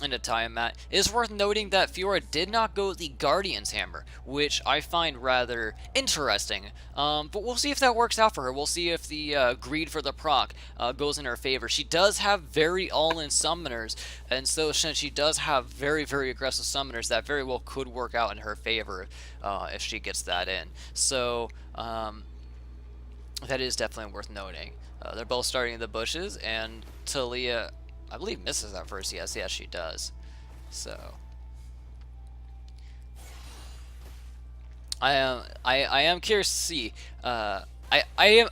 S1: And a Tiamat. It is worth noting that Fiora did not go the Guardian's Hammer, which I find rather interesting. But we'll see if that works out for her. We'll see if the greed for the proc goes in her favor. She does have very all-in summoners, and so since she does have very, very aggressive summoners, that very well could work out in her favor if she gets that in. So that is definitely worth noting. They're both starting in the bushes, and Talia, I believe, misses that first. Yes, she does. So I am curious to see. I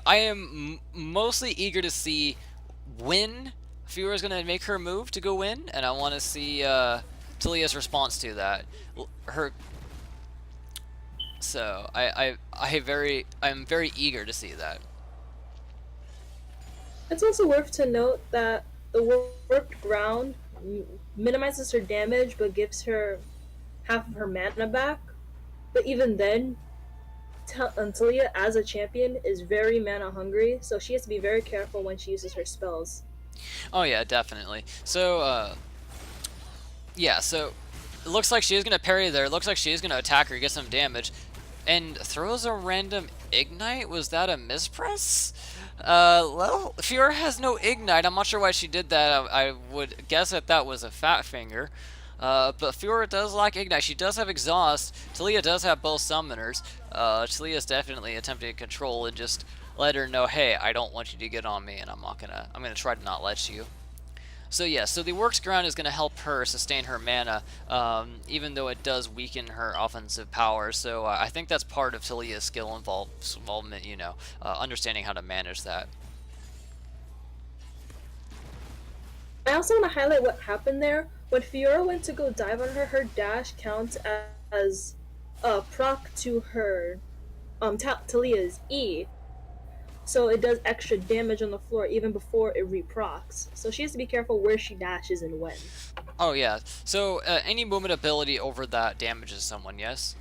S1: am mostly eager to see when Fiora's gonna make her move to go in, and I want to see Talia's response to that. Her. So I'm very eager to see that.
S2: It's also worth to note that the warped ground minimizes her damage but gives her half of her mana back. But even then, Talia as a champion is very mana hungry, so she has to be very careful when she uses her spells.
S1: Oh yeah, definitely. So yeah, so it looks like she is gonna parry there. It looks like she is gonna attack her, get some damage, and throws a random ignite. Was that a mispress? Well, Fiora has no ignite. I'm not sure why she did that. I would guess that was a fat finger. But Fiora does lack ignite. She does have exhaust. Talia does have both summoners. Talia's definitely attempting to control and just let her know, hey, I don't want you to get on me, and I'm gonna try to not let you. So yeah, so the Works Ground is going to help her sustain her mana, even though it does weaken her offensive power. So I think that's part of Talia's skill involvement, understanding how to manage that.
S2: I also want to highlight what happened there. When Fiora went to go dive on her, her dash counts as a proc to her Talia's E. So it does extra damage on the floor even before it reprocs. So she has to be careful where she dashes and when.
S1: Oh yeah, so any movement ability over that damages someone, yes?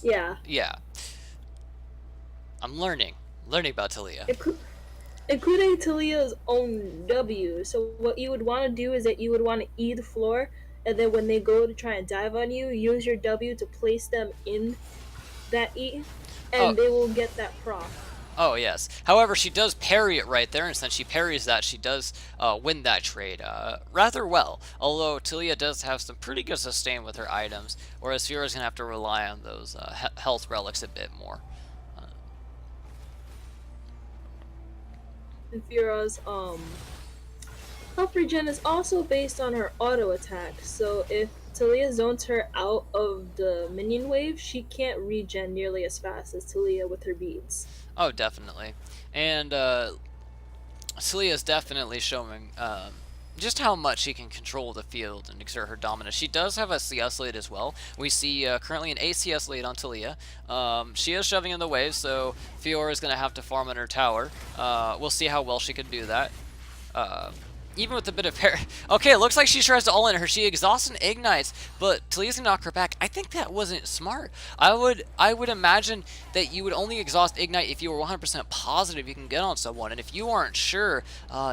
S2: Yeah.
S1: Yeah. I'm learning about Talia.
S2: Including Talia's own W. So what you would want to do is that you would want to E the floor, and then when they go to try and dive on you, use your W to place them in that E,
S1: Oh,
S2: and they will get that proc.
S1: oh yes. However, she does parry it right there, and since she parries that, she does win that trade rather well. Although Talia does have some pretty good sustain with her items, whereas Fiora's gonna have to rely on those health relics a bit more.
S2: And Fiora's Health regen is also based on her auto attack, so if Talia zones her out of the minion wave, she can't regen nearly as fast as Talia with her beads.
S1: Oh, definitely. And Celia is definitely showing just how much she can control the field and exert her dominance. She does have a CS lead as well. We see currently an ACS lead on Talia. She is shoving in the wave, so Fiora is going to have to farm on her tower. We'll see how well she can do that. Uh, Even with a bit of parry. Okay, it looks like she tries to all in her. She exhausts and ignites, but Talia's gonna knock her back. I think that wasn't smart. I would imagine that you would only exhaust ignite if you were 100% positive you can get on someone, and if you aren't sure,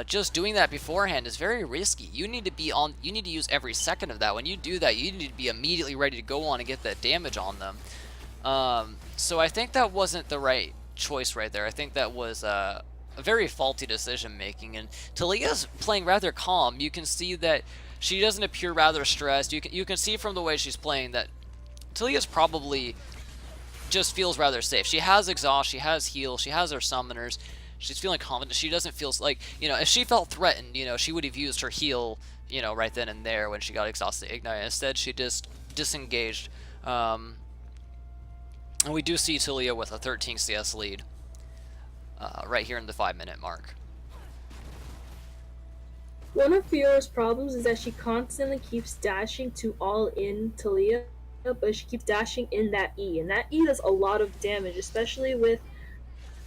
S1: just doing that beforehand is very risky. You need to be on. You need to use every second of that. When you do that, you need to be immediately ready to go on and get that damage on them. So I think that wasn't the right choice right there. I think that was a very faulty decision making, and Talia's playing rather calm. You can see that she doesn't appear rather stressed. You can see from the way she's playing that Talia's probably just feels rather safe. She has exhaust, she has heal, she has her summoners. She's feeling confident. She doesn't feel like, if she felt threatened, she would have used her heal, right then and there when she got exhausted ignite. Instead, she just disengaged. And we do see Talia with a 13 CS lead right here in the 5-minute mark.
S2: One of Fiora's problems is that she constantly keeps dashing to all in Talia, but she keeps dashing in that E, and that E does a lot of damage, especially with.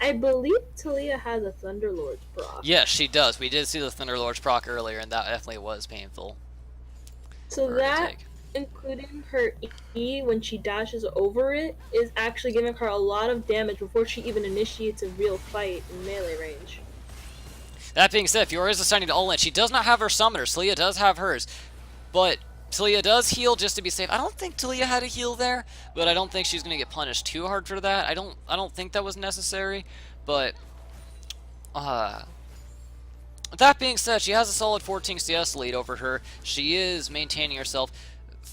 S2: I believe Talia has a Thunderlord's proc.
S1: Yes, she does. We did see the Thunderlord's proc earlier, and that definitely was painful
S2: So
S1: for her to
S2: that,
S1: take.
S2: including her E when she dashes over it, is actually giving her a lot of damage before she even initiates a real fight in melee range.
S1: That being said, Fiora is assigning to all-in. She does not have her summoners. Talia does have hers, but Talia does heal just to be safe. I don't think Talia had a heal there, but I don't think she's gonna get punished too hard for that. I don't think that was necessary, but uh, that being said, she has a solid 14 CS lead over her. She is maintaining herself.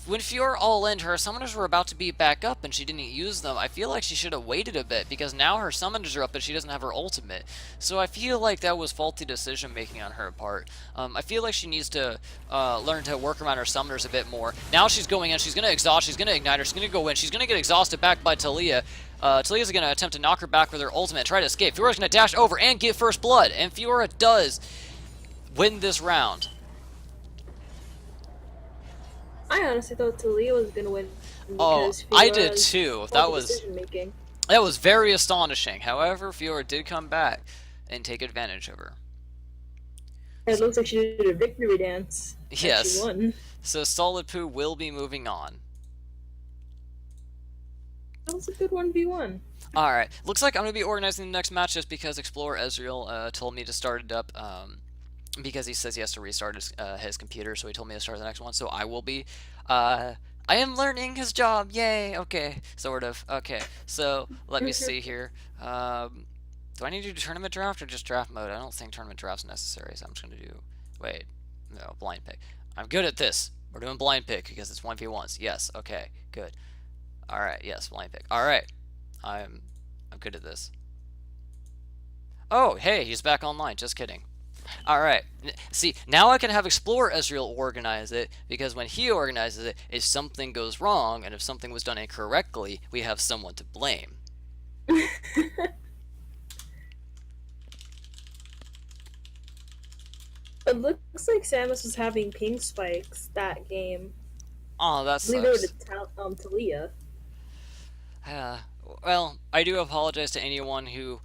S1: When Fiora all-in, her summoners were about to be back up and she didn't use them. I feel like she should have waited a bit because now her summoners are up but she doesn't have her ultimate. So I feel like that was faulty decision making on her part. I feel like she needs to learn to work around her summoners a bit more. Now she's going in, she's going to exhaust, she's going to ignite her, she's going to go in, she's going to get exhausted back by Talia. Talia's going to attempt to knock her back with her ultimate and try to escape. Fiora's going to dash over and get first blood, and Fiora does win this round.
S2: I honestly thought Talia was gonna win
S1: Oh,
S2: because
S1: I did
S2: Fiora's
S1: too. That
S2: faulty
S1: was
S2: decision making.
S1: that was very astonishing. However, Fiora did come back and take advantage of her.
S2: It looks like she did a victory dance. And she
S1: Yes.
S2: won.
S1: So Solid Poo will be moving on.
S2: That was a good 1v1.
S1: Alright. Looks like I'm going to be organizing the next match just because Explorer Ezreal told me to start it up. Because he says he has to restart his computer, so he told me to start the next one. So I will be. I am learning his job. Yay. Okay. Sort of. Okay. So let me see here. Do I need to do tournament draft or just draft mode? I don't think tournament draft's necessary, so I'm just going to do. Wait. No, blind pick. I'm good at this. We're doing blind pick because it's 1v1s. Yes. Okay. Good. Alright. Yes. Blind pick. Alright. I'm good at this. Oh, hey, he's back online. Just kidding. Alright, see, now I can have Explorer Ezreal organize it, because when he organizes it, if something goes wrong, and if something was done incorrectly, we have someone to blame.
S2: It looks like Samus was having ping spikes that game.
S1: Oh, that
S2: I believe they were
S1: sucks.
S2: to Talia.
S1: Uh, well, I do apologize to anyone who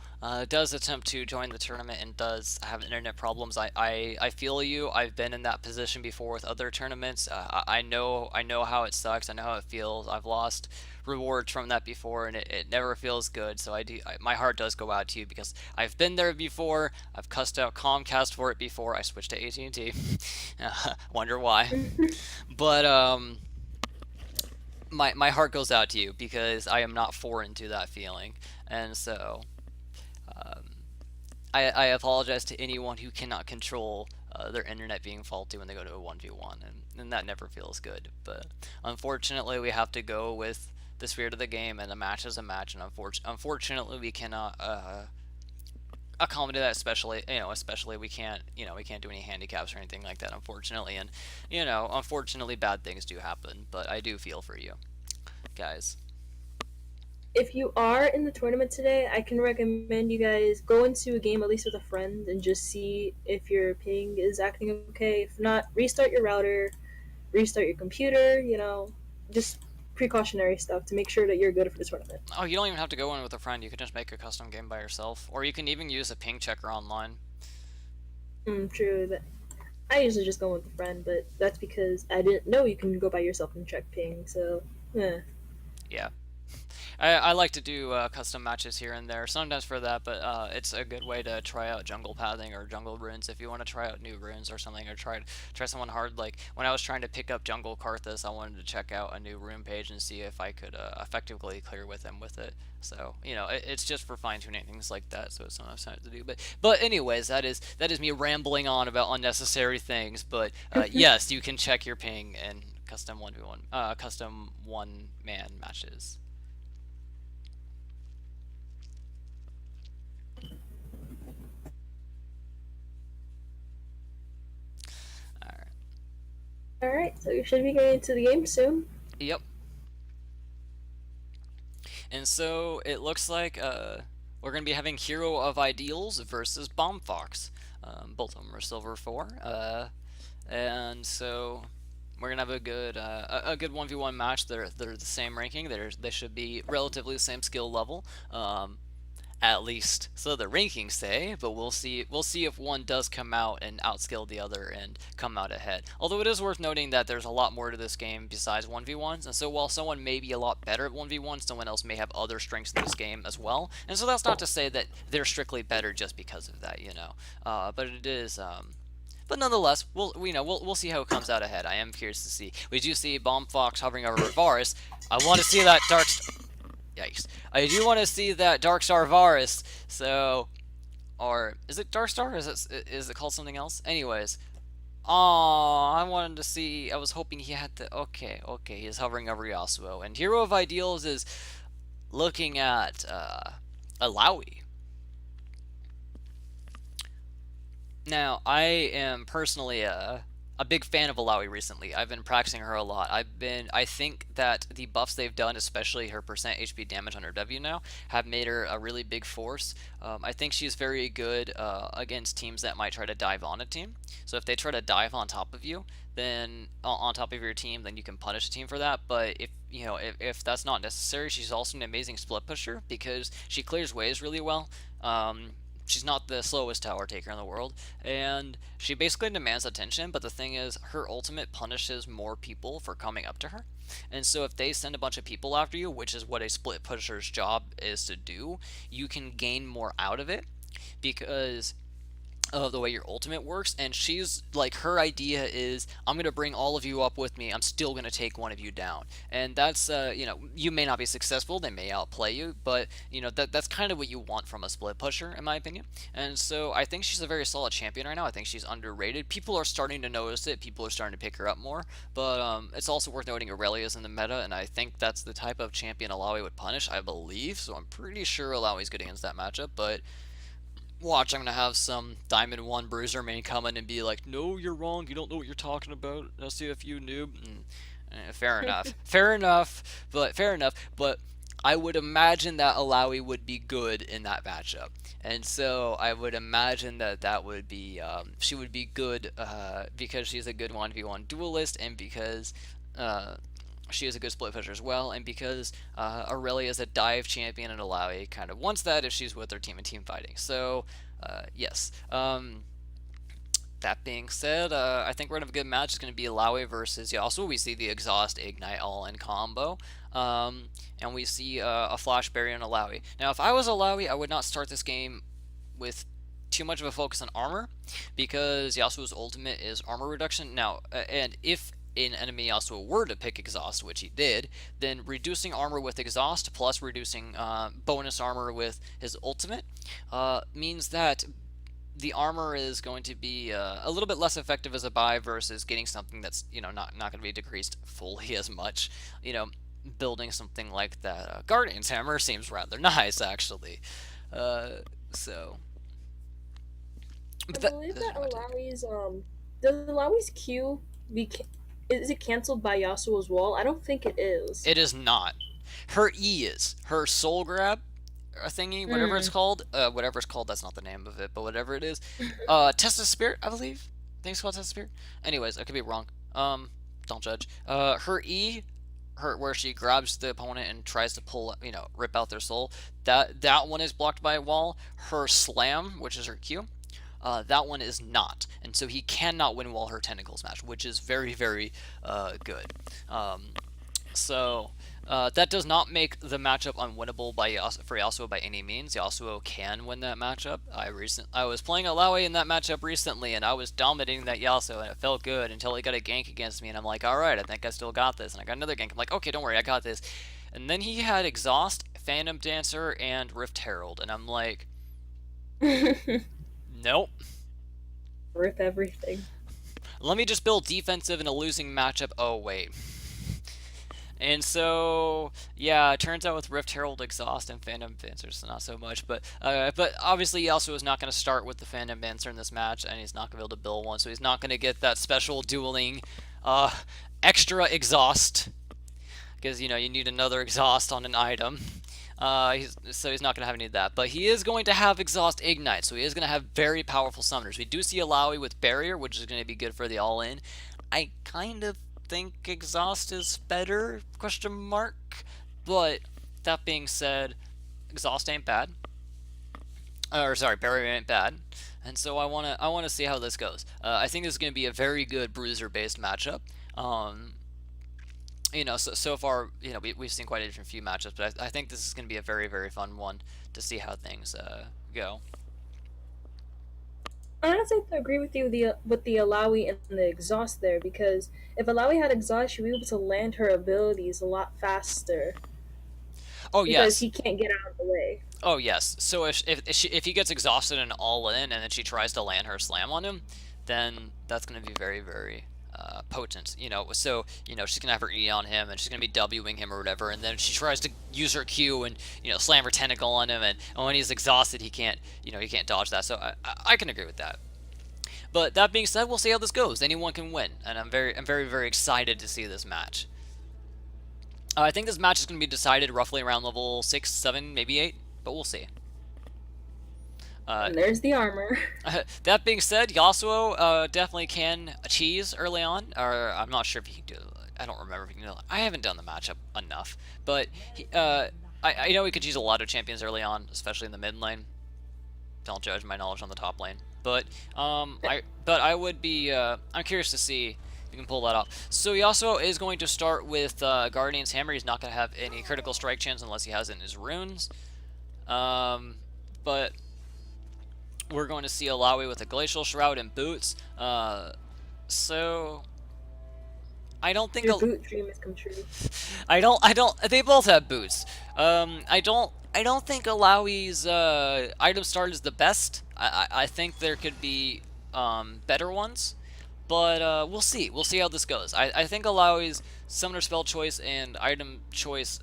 S1: does attempt to join the tournament and does have internet problems. I feel you. I've been in that position before with other tournaments. I know how it sucks. I know how it feels. I've lost rewards from that before, and it never feels good. So my heart does go out to you because I've been there before. I've cussed out Comcast for it before. I switched to AT&T. Wonder why. But my heart goes out to you because I am not foreign to that feeling, and so um, I apologize to anyone who cannot control their internet being faulty when they go to a 1v1, and that never feels good. But unfortunately, we have to go with the spirit of the game, and a match is a match, and unfortunately, we cannot accommodate that, especially especially we can't do any handicaps or anything like that, unfortunately. And unfortunately, bad things do happen. But I do feel for you guys.
S2: If you are in the tournament today, I can recommend you guys go into a game at least with a friend and just see if your ping is acting okay. If not, restart your router, restart your computer, just precautionary stuff to make sure that you're good for the tournament.
S1: Oh, you don't even have to go in with a friend. You can just make a custom game by yourself, or you can even use a ping checker online.
S2: True. That I usually just go with a friend, but that's because I didn't know you can go by yourself and check ping. So,
S1: Yeah. I like to do custom matches here and there, sometimes for that, but it's a good way to try out jungle pathing or jungle runes if you want to try out new runes or something, or try someone hard. Like when I was trying to pick up jungle Karthus, I wanted to check out a new rune page and see if I could effectively clear with him with it. So it's just for fine tuning things like that. So it's sometimes time to do. But anyways, that is me rambling on about unnecessary things. But yes, you can check your ping in custom 1v1, custom one man matches. All right.
S2: all right. So you should be getting into the game soon.
S1: Yep. And so it looks like we're going to be having Hero of Ideals versus Bomb Fox. Both of them are silver 4. And so we're gonna have a good 1v1 match. They're the same ranking. They should be relatively the same skill level. At least so the rankings say, but we'll see if one does come out and outskill the other and come out ahead. Although it is worth noting that there's a lot more to this game besides 1v1s, and so while someone may be a lot better at 1v1, someone else may have other strengths in this game as well. And so that's not to say that they're strictly better just because of that. But it is but nonetheless, we'll see how it comes out ahead. I am curious to see. We do see Bomb Fox hovering over Varus. I want to see that Dark. Yikes! I do want to see that Dark Star Varus. So, or is it Dark Star? Is it called something else? Anyways, I wanted to see. I was hoping he had the. Okay, he's hovering over Yasuo, and Hero of Ideals is looking at Alawi. Now, I am personally a big fan of Alawi recently. I've been practicing her a lot. I think that the buffs they've done, especially her percent HP damage on her W now, have made her a really big force. I think she's very good against teams that might try to dive on a team. So if they try to dive on top of you, then on top of your team, then you can punish a team for that. But if that's not necessary, she's also an amazing split pusher because she clears waves really well. She's not the slowest tower taker in the world, and she basically demands attention, but the thing is, her ultimate punishes more people for coming up to her. And so if they send a bunch of people after you, which is what a split pusher's job is to do, you can gain more out of it because of the way your ultimate works. And she's like, her idea is, I'm going to bring all of you up with me, I'm still going to take one of you down. And that's you may not be successful, they may outplay you, but that's kind of what you want from a split pusher, in my opinion. And so I think she's a very solid champion right now. I think she's underrated. People are starting to notice it, people are starting to pick her up more. But it's also worth noting Aurelia's in the meta, and I think that's the type of champion Alawi would punish, I believe. So I'm pretty sure Alawi's good against that matchup. But watch, I'm gonna have some Diamond 1 Bruiser main come in and be like, no, you're wrong, you don't know what you're talking about, I'll see if you noob. Fair enough. But I would imagine that Alawi would be good in that matchup. And so I would imagine that would be, she would be good because she's a good 1v1 duelist, and because she is a good split pusher as well, and because Aurelia is a dive champion, and Alawi kind of wants that if she's with her team and team fighting. So, yes. That being said, I think we're going to have a good match. It's going to be Alawi versus Yasuo. We see the Exhaust, Ignite all in combo. And we see a Flash Barrier on Alawi. Now, if I was Alawi, I would not start this game with too much of a focus on armor, because Yasuo's ultimate is armor reduction. Now, and if an enemy Yasuo were to pick Exhaust, which he did, then reducing armor with Exhaust plus reducing bonus armor with his ultimate means that the armor is going to be a little bit less effective as a buy versus getting something that's not going to be decreased fully as much. Building something like that Guardian's Hammer seems rather nice, actually. So
S2: I
S1: But that
S2: believe
S1: that's
S2: that
S1: just my take.
S2: Alawi's does Alawi's Q is it canceled by Yasuo's wall? I don't think it is.
S1: It is not. Her E is her soul grab thingy, whatever it's
S2: Mm.
S1: called. Whatever it's called, that's not the name of it, but whatever it is. Test of Spirit, I believe. I think it's called Test of Spirit. Anyways, I could be wrong. Don't judge. Her E, her where she grabs the opponent and tries to pull, rip out their soul. That one is blocked by a wall. Her slam, which is her Q, that one is not, and so he cannot win while her tentacles match, which is very, very good. Um, so that does not make the matchup unwinnable for Yasuo by any means. Yasuo can win that matchup. I was playing Alawi in that matchup recently, and I was dominating that Yasuo, and it felt good until he got a gank against me, and I'm like, all right, I think I still got this. And I got another gank. I'm like, okay, don't worry, I got this. And then he had Exhaust, Phantom Dancer, and Rift Herald, and I'm like, nope.
S2: Worth everything.
S1: Let me just build defensive in a losing matchup. Oh wait. And so, yeah, it turns out with Rift Herald Exhaust and Phantom Dancer, so not so much. But obviously, he also is not going to start with the Phantom Dancer in this match, and he's not going to be able to build one, so he's not going to get that special dueling uh, extra exhaust, because you need another exhaust on an item. So he's not going to have any of that. But he is going to have Exhaust Ignite, so he is going to have very powerful summoners. We do see Alawi with Barrier, which is going to be good for the all-in. I kind of think Exhaust is better, question mark. But that being said, Exhaust ain't bad. Or sorry, Barrier ain't bad. And so I wanna see how this goes. I think this is going to be a very good bruiser-based matchup. Um, so far, we've seen quite a different few matchups, but I think this is going to be a very, very fun one to see how things go.
S2: I honestly have to agree with you with the Alawi and the exhaust there because if Alawi had exhaust, she'd be able to land her abilities a lot faster
S1: Oh
S2: because
S1: yes,
S2: he can't get out of the way.
S1: oh yes. So if he gets exhausted and all in, and then she tries to land her slam on him, then that's going to be very, very potent. So she's gonna have her E on him, and she's gonna be Wing him or whatever, and then she tries to use her Q and slam her tentacle on him, and when he's exhausted, he can't dodge that. So I can agree with that. But that being said, we'll see how this goes. Anyone can win, and I'm very, very excited to see this match. I think this match is going to be decided roughly around level 6, 7, maybe 8, but we'll see. Uh,
S2: And there's the armor.
S1: that being said, Yasuo definitely can cheese early on, or I'm not sure if he can do it. I don't remember if he can do it. I haven't done the matchup enough, but I know he could use a lot of champions early on, especially in the mid lane. Don't judge my knowledge on the top lane, but I would be I'm curious to see if you can pull that off. So Yasuo is going to start with Guardian's Hammer. He's not going to have any critical strike chance unless he has it in his runes. But we're going to see Alawi with a Glacial Shroud and boots. So I don't think
S2: Your boot dream has come true.
S1: I don't. They both have boots. I don't think Alawi's item start is the best. I think there could be better ones, but we'll see. We'll see how this goes. I think Alawi's summoner spell choice and item choice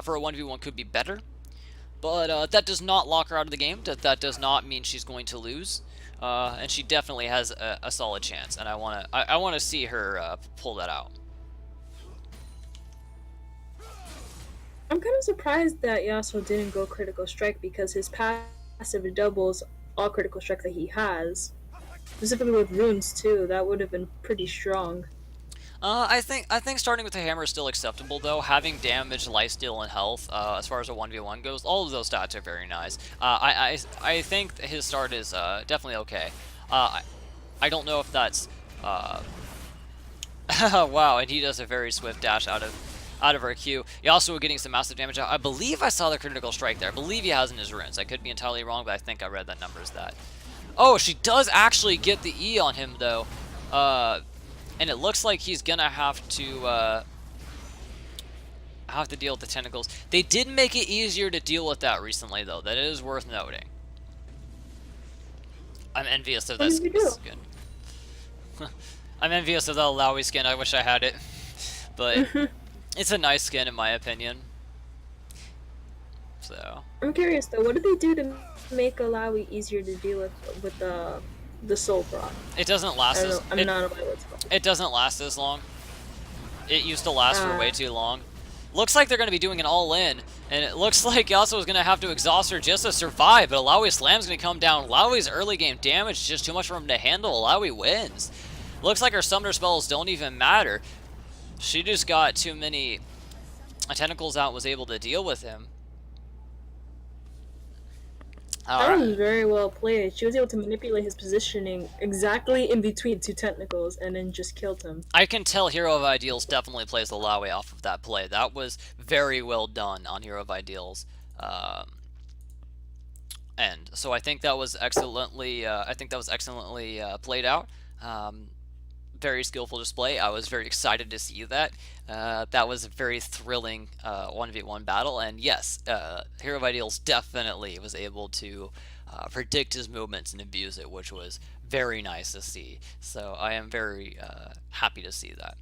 S1: for a 1v1 could be better, but that does not lock her out of the game. That does not mean she's going to lose. And she definitely has a solid chance, and I wanna see her pull that out.
S2: I'm kind of surprised that Yasuo didn't go critical strike because his passive doubles all critical strike that he has. Specifically with runes too, that would have been pretty strong.
S1: I think starting with the hammer is still acceptable though. Having damage, lifesteal, and health, as far as a 1v1 goes, all of those stats are very nice. I think his start is definitely okay. I don't know if that's wow, and he does a very swift dash out of our Q. He also getting some massive damage out. I believe I saw the critical strike there. I believe he has in his runes. I could be entirely wrong, but I think I read that number as that. Oh, she does actually get the E on him though. And it looks like he's gonna have to deal with the tentacles. They did make it easier to deal with that recently, though. That is worth noting. I'm envious of
S2: What
S1: that
S2: did you do?
S1: skin. I'm envious of that Lowy skin. I wish I had it, but it's a nice skin in my opinion. So
S2: I'm curious though, what did they do to make Alawi easier to deal with the soul broth.
S1: It doesn't
S2: I
S1: last
S2: don't
S1: as
S2: know. I'm not aware what it's called.
S1: it doesn't last as long. It used to last for way
S2: Uh,
S1: too long. Looks like they're going to be doing an all-in, and it looks like Yasuo is going to have to exhaust her just to survive, but Alawi Slam's going to come down. Alawi's early game damage is just too much for him to handle. Alawi wins. Looks like her summoner spells don't even matter. She just got too many tentacles out, was able to deal with him.
S2: that was
S1: Alright.
S2: very well played. She was able to manipulate his positioning exactly in between two tentacles and then just killed him.
S1: I can tell Hero of Ideals definitely plays Alawi off of that play. That was very well done on Hero of Ideals. Um, end. So I think that was excellently. Played out. Um, very skillful display. I was very excited to see that. That was a very thrilling 1v1 battle, and yes, Hero of Ideals definitely was able to predict his movements and abuse it, which was very nice to see. So I am very happy to see that.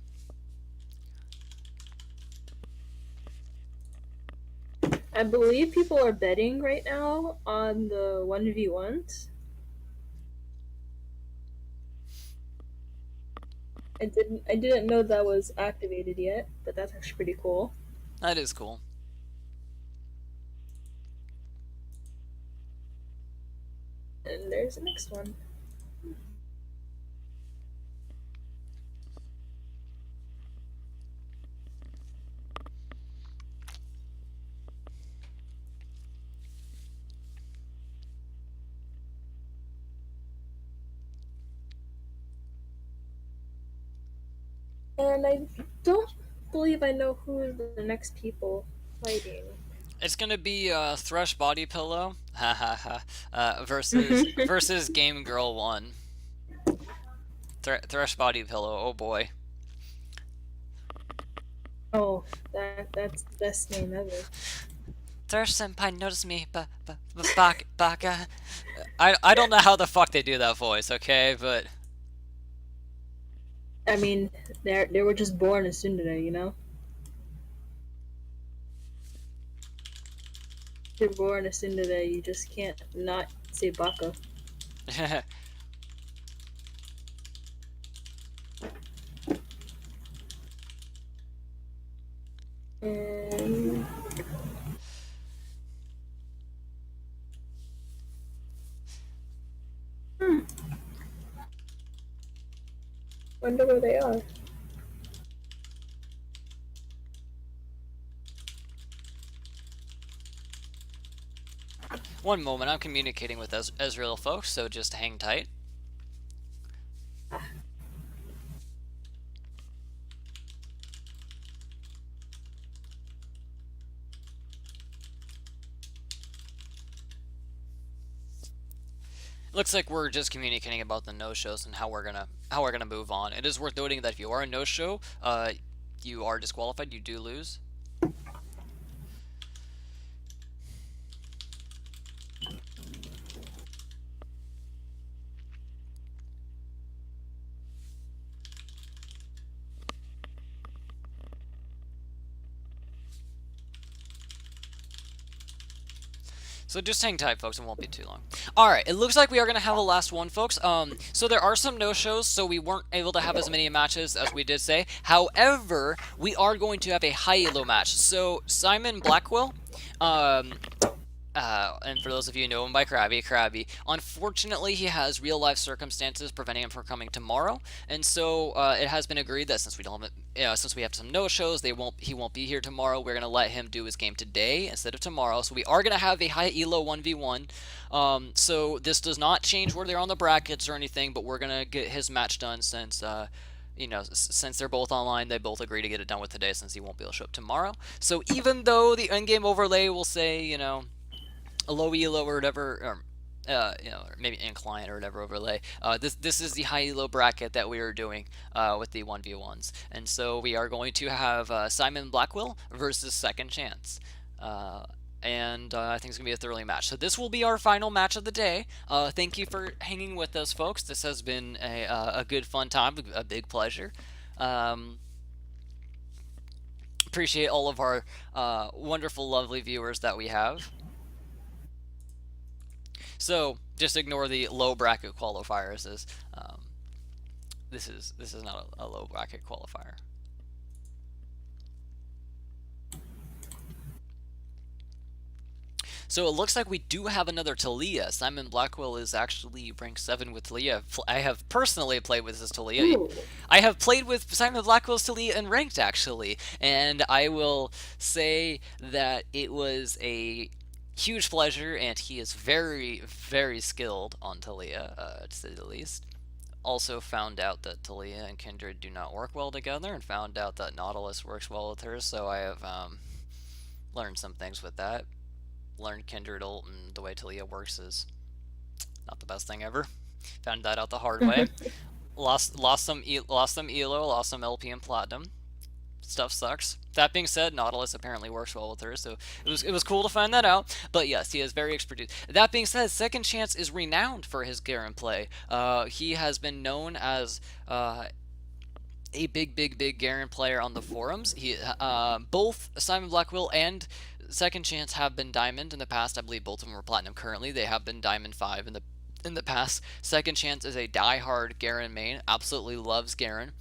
S2: I believe people are betting right now on the 1v1s. I didn't know that was activated yet, but that's actually pretty cool.
S1: That is cool.
S2: And there's the next one. And I don't believe I know who the next people fighting.
S1: It's gonna be Thresh Body Pillow, ha ha ha, versus Game Girl One. Thresh Body Pillow. Oh boy.
S2: Oh, that's the best name ever.
S1: Thresh Senpai noticed me, baka. I don't know how the fuck they do that voice, okay, but
S2: I mean, they were just born as Tsundere, you know. You're born as Tsundere, you just can't not say Baka. And hmm, wonder where they are.
S1: one moment. I'm communicating with Ezreal folks, so just hang tight. Looks like we're just communicating about the no-shows and how we're gonna move on. It is worth noting that if you are a no-show, you are disqualified. You do lose. So just hang tight, folks. It won't be too long. All right. It looks like we are gonna have a last one, folks. So there are some no-shows, so we weren't able to have as many matches as we did say. However, we are going to have a high elo match. So Simon Blackwell, um, and for those of you who know him by Krabby. Unfortunately, he has real life circumstances preventing him from coming tomorrow, and so it has been agreed that since we have some no shows, he won't be here tomorrow. We're gonna let him do his game today instead of tomorrow. So we are gonna have a high elo 1v1. So this does not change where they're on the brackets or anything, but we're gonna get his match done since. Since they're both online, they both agree to get it done with today since he won't be able to show up tomorrow. So even though the in-game overlay will say, a low elo or whatever, or or maybe in client or whatever overlay. This is the high elo bracket that we are doing with the 1v1s, and so we are going to have Simon Blackwell versus Second Chance. And I think it's going to be a thoroughly match. So this will be our final match of the day. Thank you for hanging with us, folks. This has been a good, fun time, a big pleasure. Um, Appreciate all of our wonderful, lovely viewers that we have. So just ignore the low bracket qualifiers. As this is not a low bracket qualifier. So it looks like we do have another Talia. Simon Blackwell is actually ranked 7 with Talia. I have personally played with this Talia.
S2: Ooh.
S1: I have played with Simon Blackwell's Talia in ranked actually, and I will say that it was a huge pleasure, and he is very, very skilled on Talia, to say the least. Also found out that Talia and Kindred do not work well together, and found out that Nautilus works well with her, so I have learned some things with that. Learned Kindred ult, and the way Talia works is not the best thing ever. Found that out the hard way. Lost some elo, lost some LP and platinum. Stuff sucks. That being said, Nautilus apparently works well with her, so it was cool to find that out. But yes, he is very expertise. That being said, Second Chance is renowned for his Garen play. He has been known as a big Garen player on the forums. Both Simon Blackwell and Second Chance have been Diamond in the past. I believe both of them are Platinum currently. They have been Diamond 5 in the past. Second Chance is a die-hard Garen main. Absolutely loves Garen.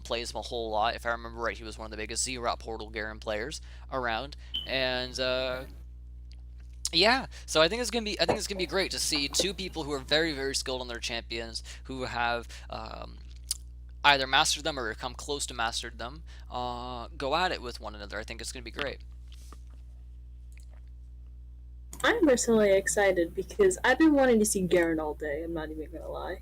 S1: Plays him a whole lot. If I remember right, he was one of the biggest Z-Rot Portal Garen players around. And yeah, so I think it's gonna be great to see two people who are very skilled on their champions, who have either mastered them or come close to mastered them, go at it with one another. I think it's gonna be great.
S2: I'm personally excited because I've been wanting to see Garen all day. I'm not even gonna lie.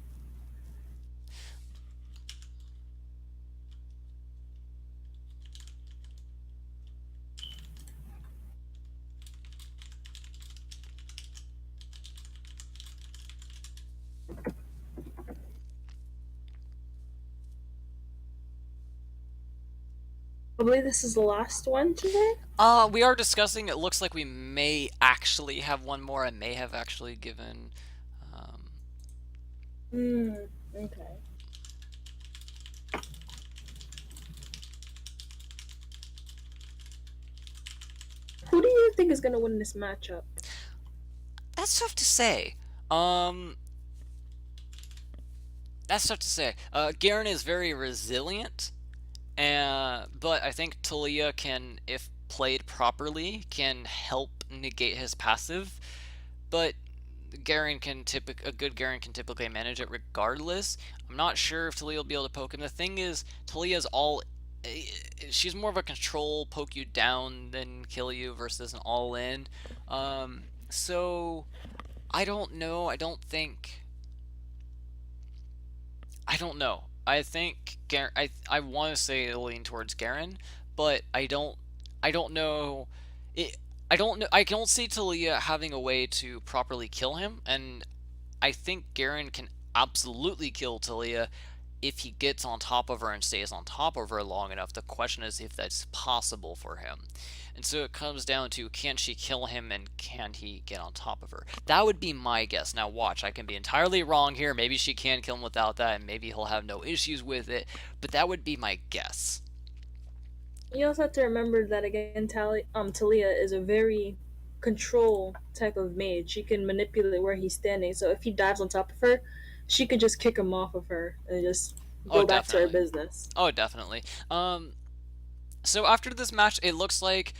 S2: I believe this is the last one today.
S1: We are discussing. It looks like we may actually have one more. I may have actually given. Um,
S2: Hmm. Okay. Who do you think is gonna win this matchup?
S1: that's tough to say. Um, that's tough to say. Garen is very resilient, and but I think Talia can, if played properly, can help negate his passive. But a good Garen can typically manage it regardless. I'm not sure if Talia will be able to poke him. The thing is, Talia's all she's more of a control, poke you down than kill you versus an all in. So I don't know. I don't know. I think Garen. I want to say lean towards Garen, but I don't know. It. I don't know. I don't see Talia having a way to properly kill him, and I think Garen can absolutely kill Talia if he gets on top of her and stays on top of her long enough. The question is if that's possible for him. And so it comes down to, can she kill him and can he get on top of her? That would be my guess. Now watch, I can be entirely wrong here. Maybe she can kill him without that and maybe he'll have no issues with it, but that would be my guess.
S2: You also have to remember that again, Talia is a very control type of mage. She can manipulate where he's standing. So if he dives on top of her, she could just kick him off of her and just
S1: Oh,
S2: go back to her
S1: definitely.
S2: business.
S1: Oh, definitely. So after this match, it looks like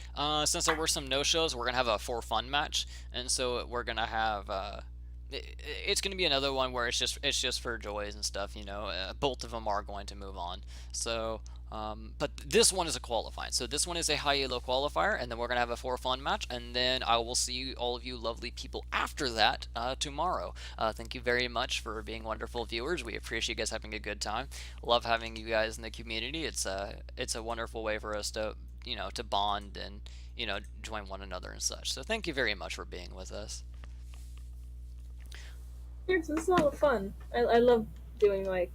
S1: since there were some no-shows, we're gonna have a for fun match, and so we're gonna have it's gonna be another one where it's just for joys and stuff. Both of them are going to move on. So, but this one is a qualifying. So this one is a high elo qualifier, and then we're gonna have a for fun match, and then I will see all of you lovely people after that tomorrow. Thank you very much for being wonderful viewers. We appreciate you guys having a good time. Love having you guys in the community. It's a wonderful way for us to to bond and join one another and such. So thank you very much for being with us.
S2: Yes, this is a lot of fun. I love doing like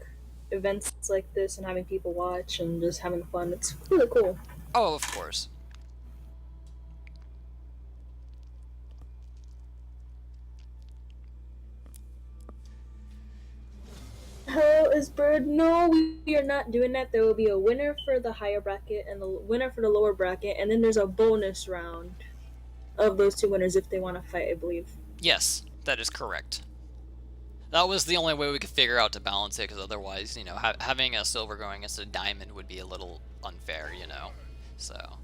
S2: events like this and having people watch and just having fun. It's really cool.
S1: Oh, of course.
S2: Hello, is Bird? No, we are not doing that. There will be a winner for the higher bracket and the winner for the lower bracket, and then there's a bonus round of those two winners if they want to fight, I believe.
S1: Yes, That is correct. That was the only way we could figure out to balance it, because otherwise, having a silver going against a diamond would be a little unfair, So,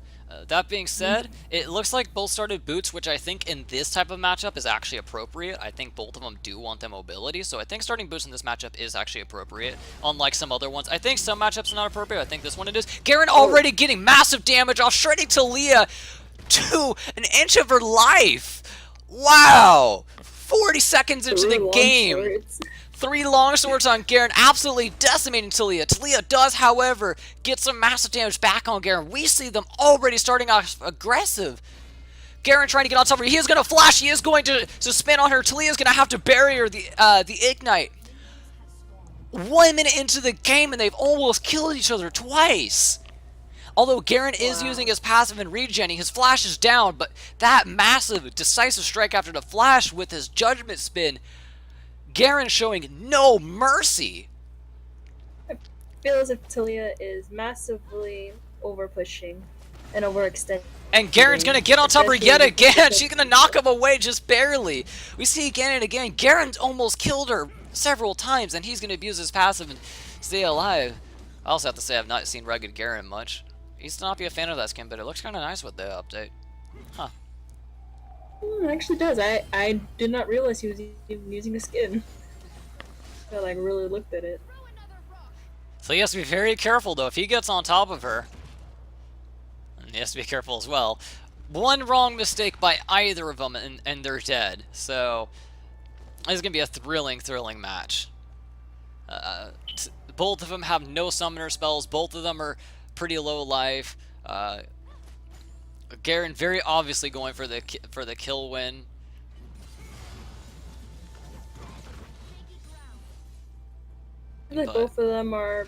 S1: that being said, it looks like both started boots, which I think in this type of matchup is actually appropriate. I think both of them do want the mobility, so I think starting boots in this matchup is actually appropriate, unlike some other ones. I think some matchups are not appropriate. I think this one it is. Garen already getting massive damage off, shredding Talia to an inch of her life. Wow! 40 seconds into the game. 3 longswords on Garen, absolutely decimating Talia. Talia does, however, get some massive damage back on Garen. We see them already starting off aggressive. Garen trying to get on top of her. He is going to flash. He is going to spin on her. Talia is going to have to bury her, the Ignite. 1 minute into the game, and they've almost killed each other twice. Although Garen is using his passive and regenning, his flash is down, but that massive, decisive strike after the flash with his judgment spin, Garen showing no mercy.
S2: I feel as if Talia is massively over pushing and overextending.
S1: And Garen's going to get on top of her yet again. She's going to knock him away just barely. We see again and again. Garen's almost killed her several times, and he's going to abuse his passive and stay alive. I also have to say I've not seen Rugged Garen much. I used to not be a fan of that skin, but it looks kind of nice with the update. Huh.
S2: It actually does. I did not realize he was even using a skin. I like really looked at it.
S1: So he has to be very careful though. If he gets on top of her, and he has to be careful as well. One wrong mistake by either of them, and they're dead. So this is gonna be a thrilling match. Both of them have no summoner spells. Both of them are pretty low life. Garen very obviously going for the kill win.
S2: I feel like both of them are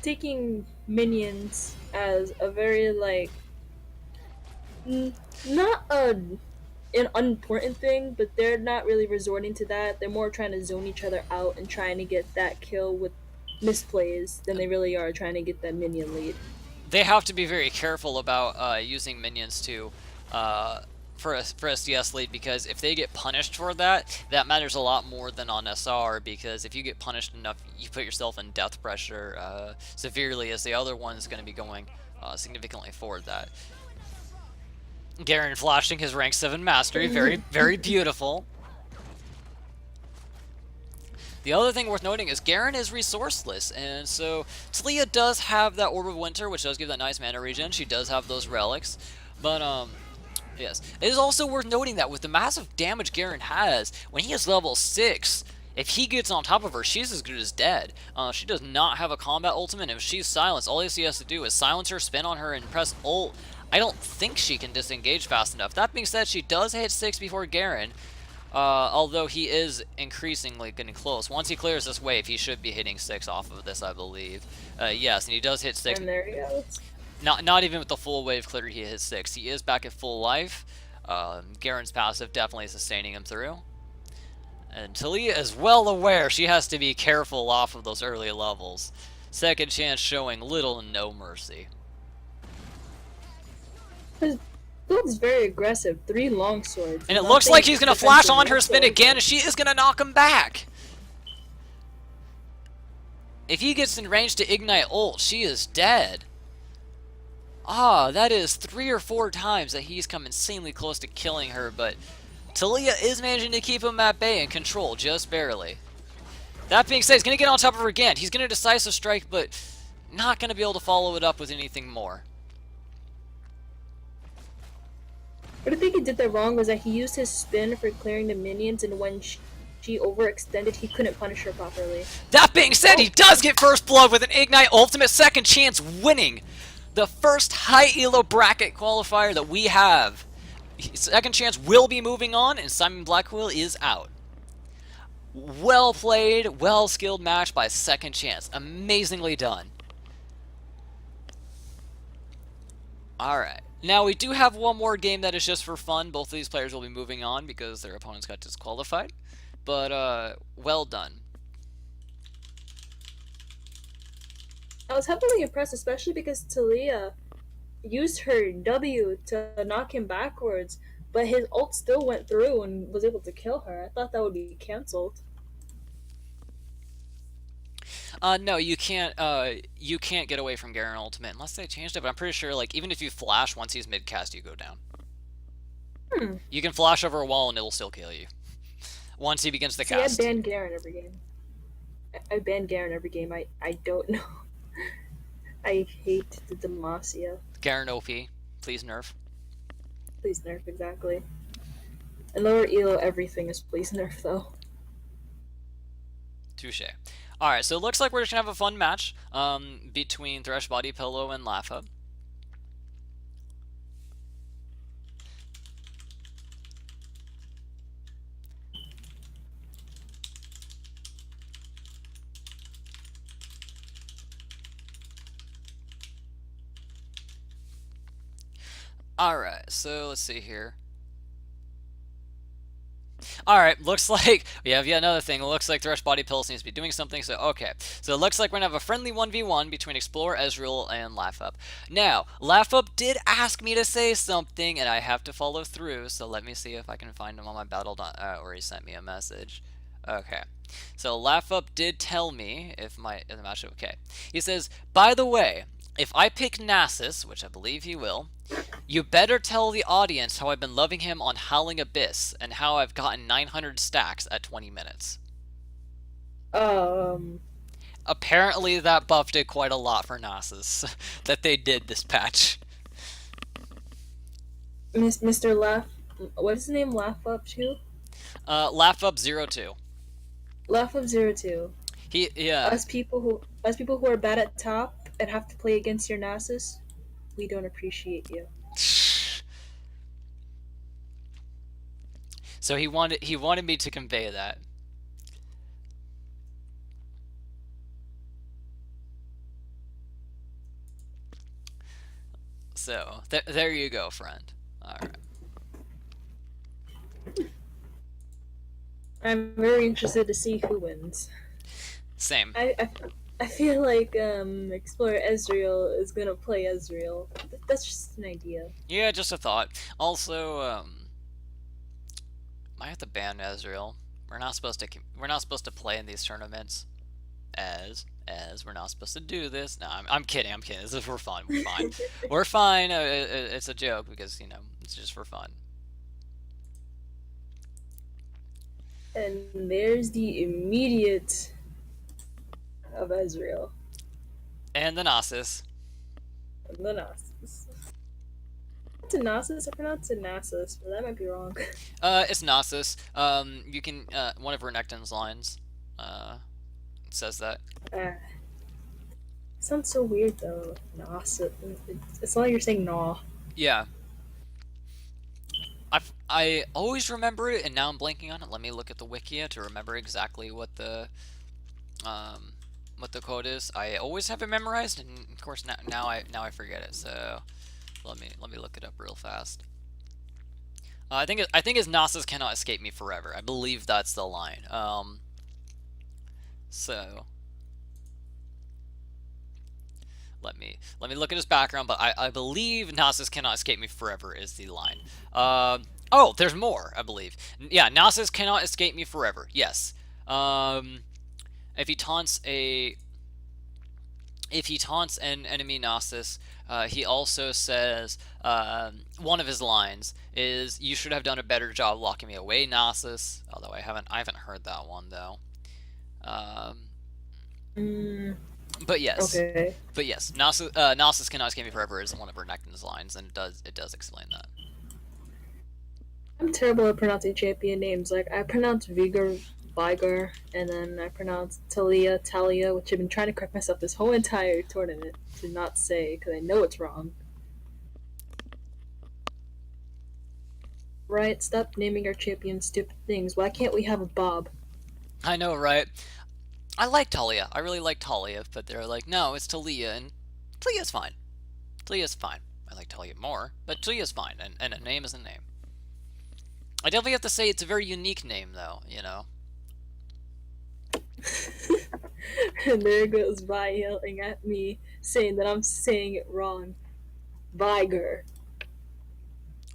S2: taking minions as a very like not an unimportant thing, but they're not really resorting to that. They're more trying to zone each other out and trying to get that kill with misplays than they really are trying to get that minion lead.
S1: They have to be very careful about using minions to for SDS lead, because if they get punished for that, that matters a lot more than on SR, because if you get punished enough, you put yourself in death pressure severely, as the other one's going to be going significantly forward that. Garen flashing his rank 7 mastery, very beautiful. The other thing worth noting is Garen is resourceless, and so Talia does have that Orb of Winter, which does give that nice mana regen. She does have those relics, but yes. It is also worth noting that with the massive damage Garen has, when he is level 6, if he gets on top of her, she's as good as dead. She does not have a combat ultimate, and if she's silenced, all he has to do is silence her, spin on her, and press ult. I don't think she can disengage fast enough. That being said, she does hit 6 before Garen, although he is increasingly getting close. Once he clears this wave, he should be hitting 6 off of this, I believe. Yes, and he does hit 6.
S2: And there he goes.
S1: Not even with the full wave clear, he hits 6. He is back at full life. Garen's passive definitely sustaining him through. And Talia is well aware she has to be careful off of those early levels. Second chance showing little and no mercy.
S2: His build's very aggressive. 3 longswords.
S1: And it looks like he's going to flash on her, spin again, and she is going to knock him back. If he gets in range to ignite ult, she is dead. That is 3 or 4 times that he's come insanely close to killing her, but Talia is managing to keep him at bay and control, just barely. That being said, he's going to get on top of her again. He's going to decisive strike, but not going to be able to follow it up with anything more.
S2: What I think he did that wrong was that he used his spin for clearing the minions, and when she overextended, he couldn't punish her properly.
S1: That being said, he does get first blood with an Ignite ultimate, second chance winning the first high elo bracket qualifier that we have. Second chance will be moving on, and Simon Blackwell is out. Well played, well skilled match by second chance. Amazingly done. Alright. Now, we do have one more game that is just for fun. Both of these players will be moving on because their opponents got disqualified. But, well done.
S2: I was heavily impressed, especially because Talia used her W to knock him backwards, But his ult still went through and was able to kill her. I thought that would be cancelled.
S1: No, you can't get away from Garen ultimate unless they changed it. But I'm pretty sure, like, even if you flash once he's mid cast, you go down.
S2: Hmm.
S1: You can flash over a wall and it'll still kill you once he begins to
S2: See, I
S1: cast.
S2: ban Garen every game. I ban Garen every game. I don't know. I hate the Demacia.
S1: Garen OP, please nerf.
S2: Please nerf, exactly. And lower elo everything is please nerf, though.
S1: Touche. All right, so it looks like we're just gonna have a fun match between Thresh Body Pillow and Laugh-Up. All right, so let's see here. All right, looks like we have yet another thing. It looks like Thresh Body Pills needs to be doing something. So okay, so it looks like we're gonna have a friendly 1v1 between Explorer, Ezreal, and Laugh Up. Now, Laugh Up did ask me to say something, and I have to follow through. So let me see if I can find him on my battle. Where he sent me a message. Okay, so Laugh Up did tell me if the match okay. He says, by the way, if I pick Nasus, which I believe he will, you better tell the audience how I've been loving him on Howling Abyss and how I've gotten 900 stacks at 20 minutes.
S2: Um,
S1: Apparently that buff did quite a lot for Nasus that they did this patch.
S2: Mr. Laugh, what is his name? Laugh Up 2?
S1: Laugh Up 02.
S2: Laugh Up 02.
S1: Yeah.
S2: Us people who are bad at top and have to play against your Nasus, we don't appreciate you.
S1: So he wanted me to convey that. So there you go, friend. All right.
S2: I'm very interested to see who wins.
S1: Same.
S2: I feel like Explorer Ezreal is gonna play Ezreal. That's just an idea.
S1: Yeah, just a thought. Also, might have to ban Ezreal. We're not supposed to play in these tournaments as we're not supposed to do this. No, I'm kidding. I'm kidding. This is for fun. We're fine. We're fine. It's a joke because it's just for fun.
S2: And there's the immediate of Ezreal.
S1: And the Nasus.
S2: And the Nasus. It's a Nasus. I pronounce it Nasus, but that might be wrong.
S1: It's Nasus. You can one of Renekton's lines, says that.
S2: Uh, sounds so weird though. Nasus. It's like you're saying Nah.
S1: Yeah. I always remember it, and now I'm blanking on it. Let me look at the Wikia to remember exactly um what the code is. I always have it memorized, and of course now I forget it. So let me look it up real fast. I think his Nasus cannot escape me forever. I believe that's the line. So let me look at his background, but I believe Nasus cannot escape me forever is the line. Oh, there's more, I believe. Yeah, Nasus cannot escape me forever. Yes. If he taunts an enemy Nasus, he also says one of his lines is, "You should have done a better job locking me away, Nasus." Although I haven't heard that one though.
S2: Mm,
S1: But yes,
S2: okay.
S1: Nasus cannot escape me forever is one of Renekton's lines, and it does explain that.
S2: I'm terrible at pronouncing champion names. Like I pronounce Vigar, and then I pronounce Talia, which I've been trying to correct myself this whole entire tournament to not say because I know it's wrong. Right? Stop naming our champions stupid things. Why can't we have a Bob?
S1: I know, right? I like Talia. I really like Talia, but they're like, no, it's Talia, and Talia's fine. Talia's fine. I like Talia more, but Talia's fine, and a name is a name. I definitely have to say it's a very unique name, though, you know?
S2: And there goes Vi yelling at me, saying that I'm saying it wrong. Vigar.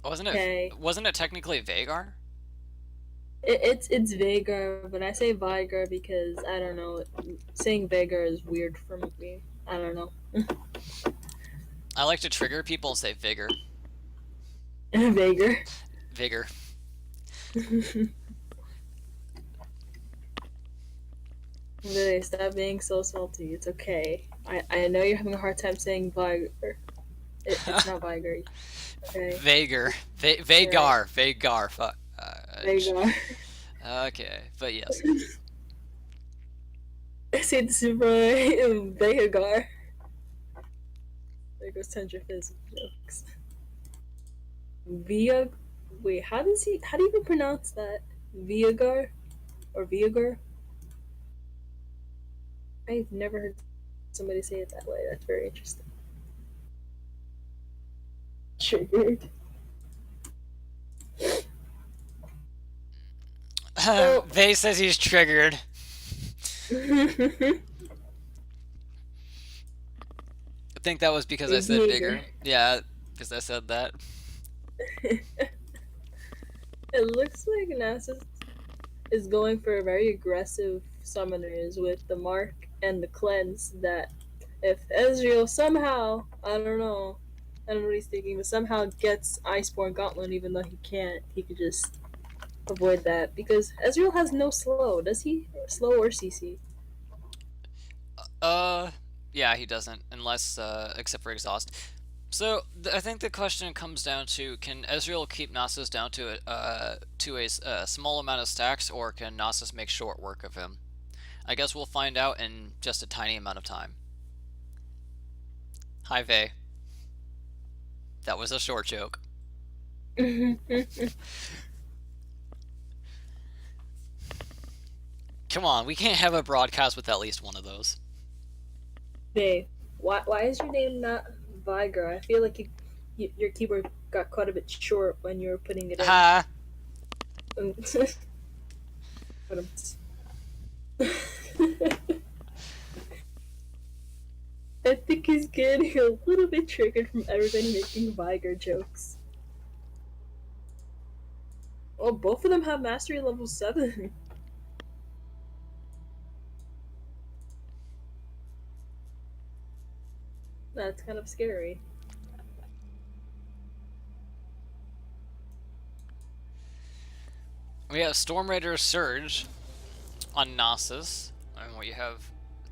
S1: Wasn't it?
S2: Okay,
S1: Wasn't it technically Vagar?
S2: it's Vagar, but I say Vigar because I don't know. Saying Vagar is weird for me. I don't know.
S1: I like to trigger people and say Vigor.
S2: Vagar.
S1: Vigor.
S2: Really, stop being so salty. It's okay. I know you're having a hard time saying Vigar. It's not Vigar. Okay.
S1: Vagar.
S2: Alright.
S1: Vagar. Vagar. Fuck.
S2: Vagar.
S1: Okay, but yes.
S2: Say this is right. Vagar. There goes Tundra Fizz jokes. Via. Wait, How do you even pronounce that? Viagar? Or Viagar? I've never heard somebody say it that way. That's very interesting. Triggered. Oh.
S1: Vay says he's triggered.
S2: Viagar.
S1: I think that was because I said Vigor. Yeah, because I said that.
S2: It looks like NASA is going for very aggressive summoners with the Mark and the Cleanse. That if Ezreal somehow, I don't know what he's thinking, but somehow gets Iceborne Gauntlet, even though he can't, he could just avoid that because Ezreal has no slow. Does he? Slow or CC?
S1: Uh, yeah, he doesn't, unless, except for exhaust. So I think the question comes down to: can Ezreal keep Nasus down to a small amount of stacks, or can Nasus make short work of him? I guess we'll find out in just a tiny amount of time. Hi, Vay. That was a short joke. Come on, we can't have a broadcast with at least one of those.
S2: Hey, why is your name not Viger? I feel like your keyboard got quite a bit short when you were putting it in.
S1: Ha!
S2: I think he's getting a little bit triggered from everybody making Viger jokes. Oh, both of them have mastery level 7. That's kind of scary.
S1: We have Storm Raider Surge on Nasus, and we have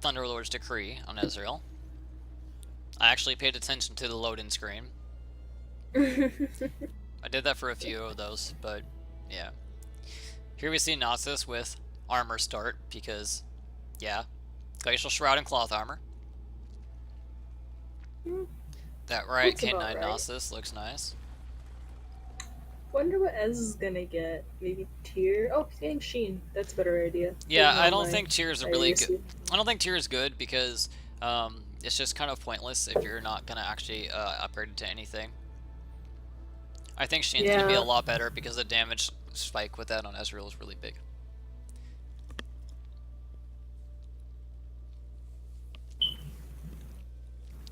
S1: Thunderlord's Decree on Ezreal. I actually paid attention to the load-in screen. I did that for a few of those, but yeah. Here we see Nasus with armor start, because, yeah, Glacial Shroud and Cloth Armor. That right
S2: That's
S1: K9
S2: about right.
S1: Nasus looks nice.
S2: Wonder what Ez is gonna get. Maybe Tear? Oh, he's getting Sheen. That's a better idea.
S1: Yeah, I don't
S2: My
S1: think Tears are really good.
S2: idiocy.
S1: I don't think Tears good because it's just kind of pointless if you're not gonna actually upgrade it to anything. I think Sheen's gonna be a
S2: Yeah.
S1: lot better because the damage spike with that on Ezreal is really big.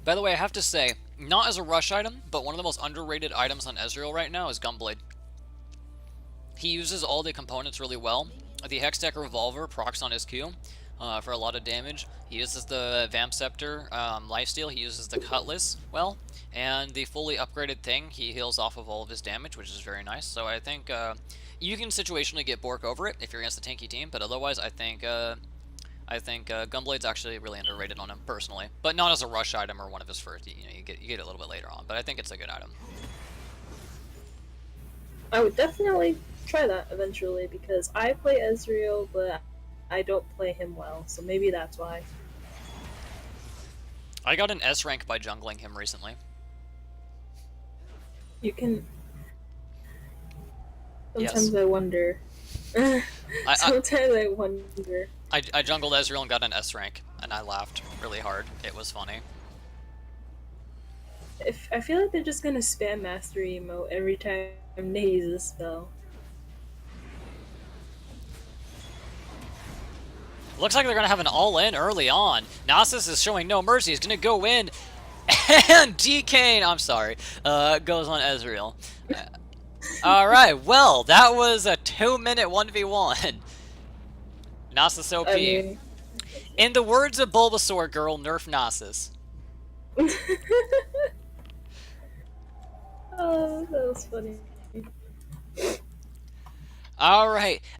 S1: By the way, I have to say, not as a rush item, but one of the most underrated items on Ezreal right now is Gunblade. He uses all the components really well. The Hextech Revolver procs on his Q for a lot of damage. He uses the Vamp Scepter lifesteal. He uses the Cutlass well. And the fully upgraded thing, he heals off of all of his damage, which is very nice. So I think you can situationally get Bork over it if you're against a tanky team, but otherwise I think Gunblade's actually really underrated on him personally, but not as a rush item or one of his first. You get it a little bit later on, but I think it's a good item.
S2: I would definitely try that eventually because I play Ezreal, but I don't play him well, so maybe that's why.
S1: I got an S rank by jungling him recently.
S2: You can.
S1: Yes.
S2: Sometimes I wonder.
S1: I,
S2: Sometimes I wonder.
S1: I jungled Ezreal and got an S rank, and I laughed really hard. It was funny.
S2: If I feel like they're just gonna spam mastery emote every time they use a spell.
S1: Looks like they're gonna have an all-in early on. Nasus is showing no mercy. He's gonna go in, and DK, I'm sorry, goes on Ezreal. Alright, well, that was a 2-minute 1v1. Nasus
S2: I
S1: OP.
S2: mean,
S1: In the words of Bulbasaur Girl, nerf Nasus.
S2: oh, that was funny.
S1: Alright,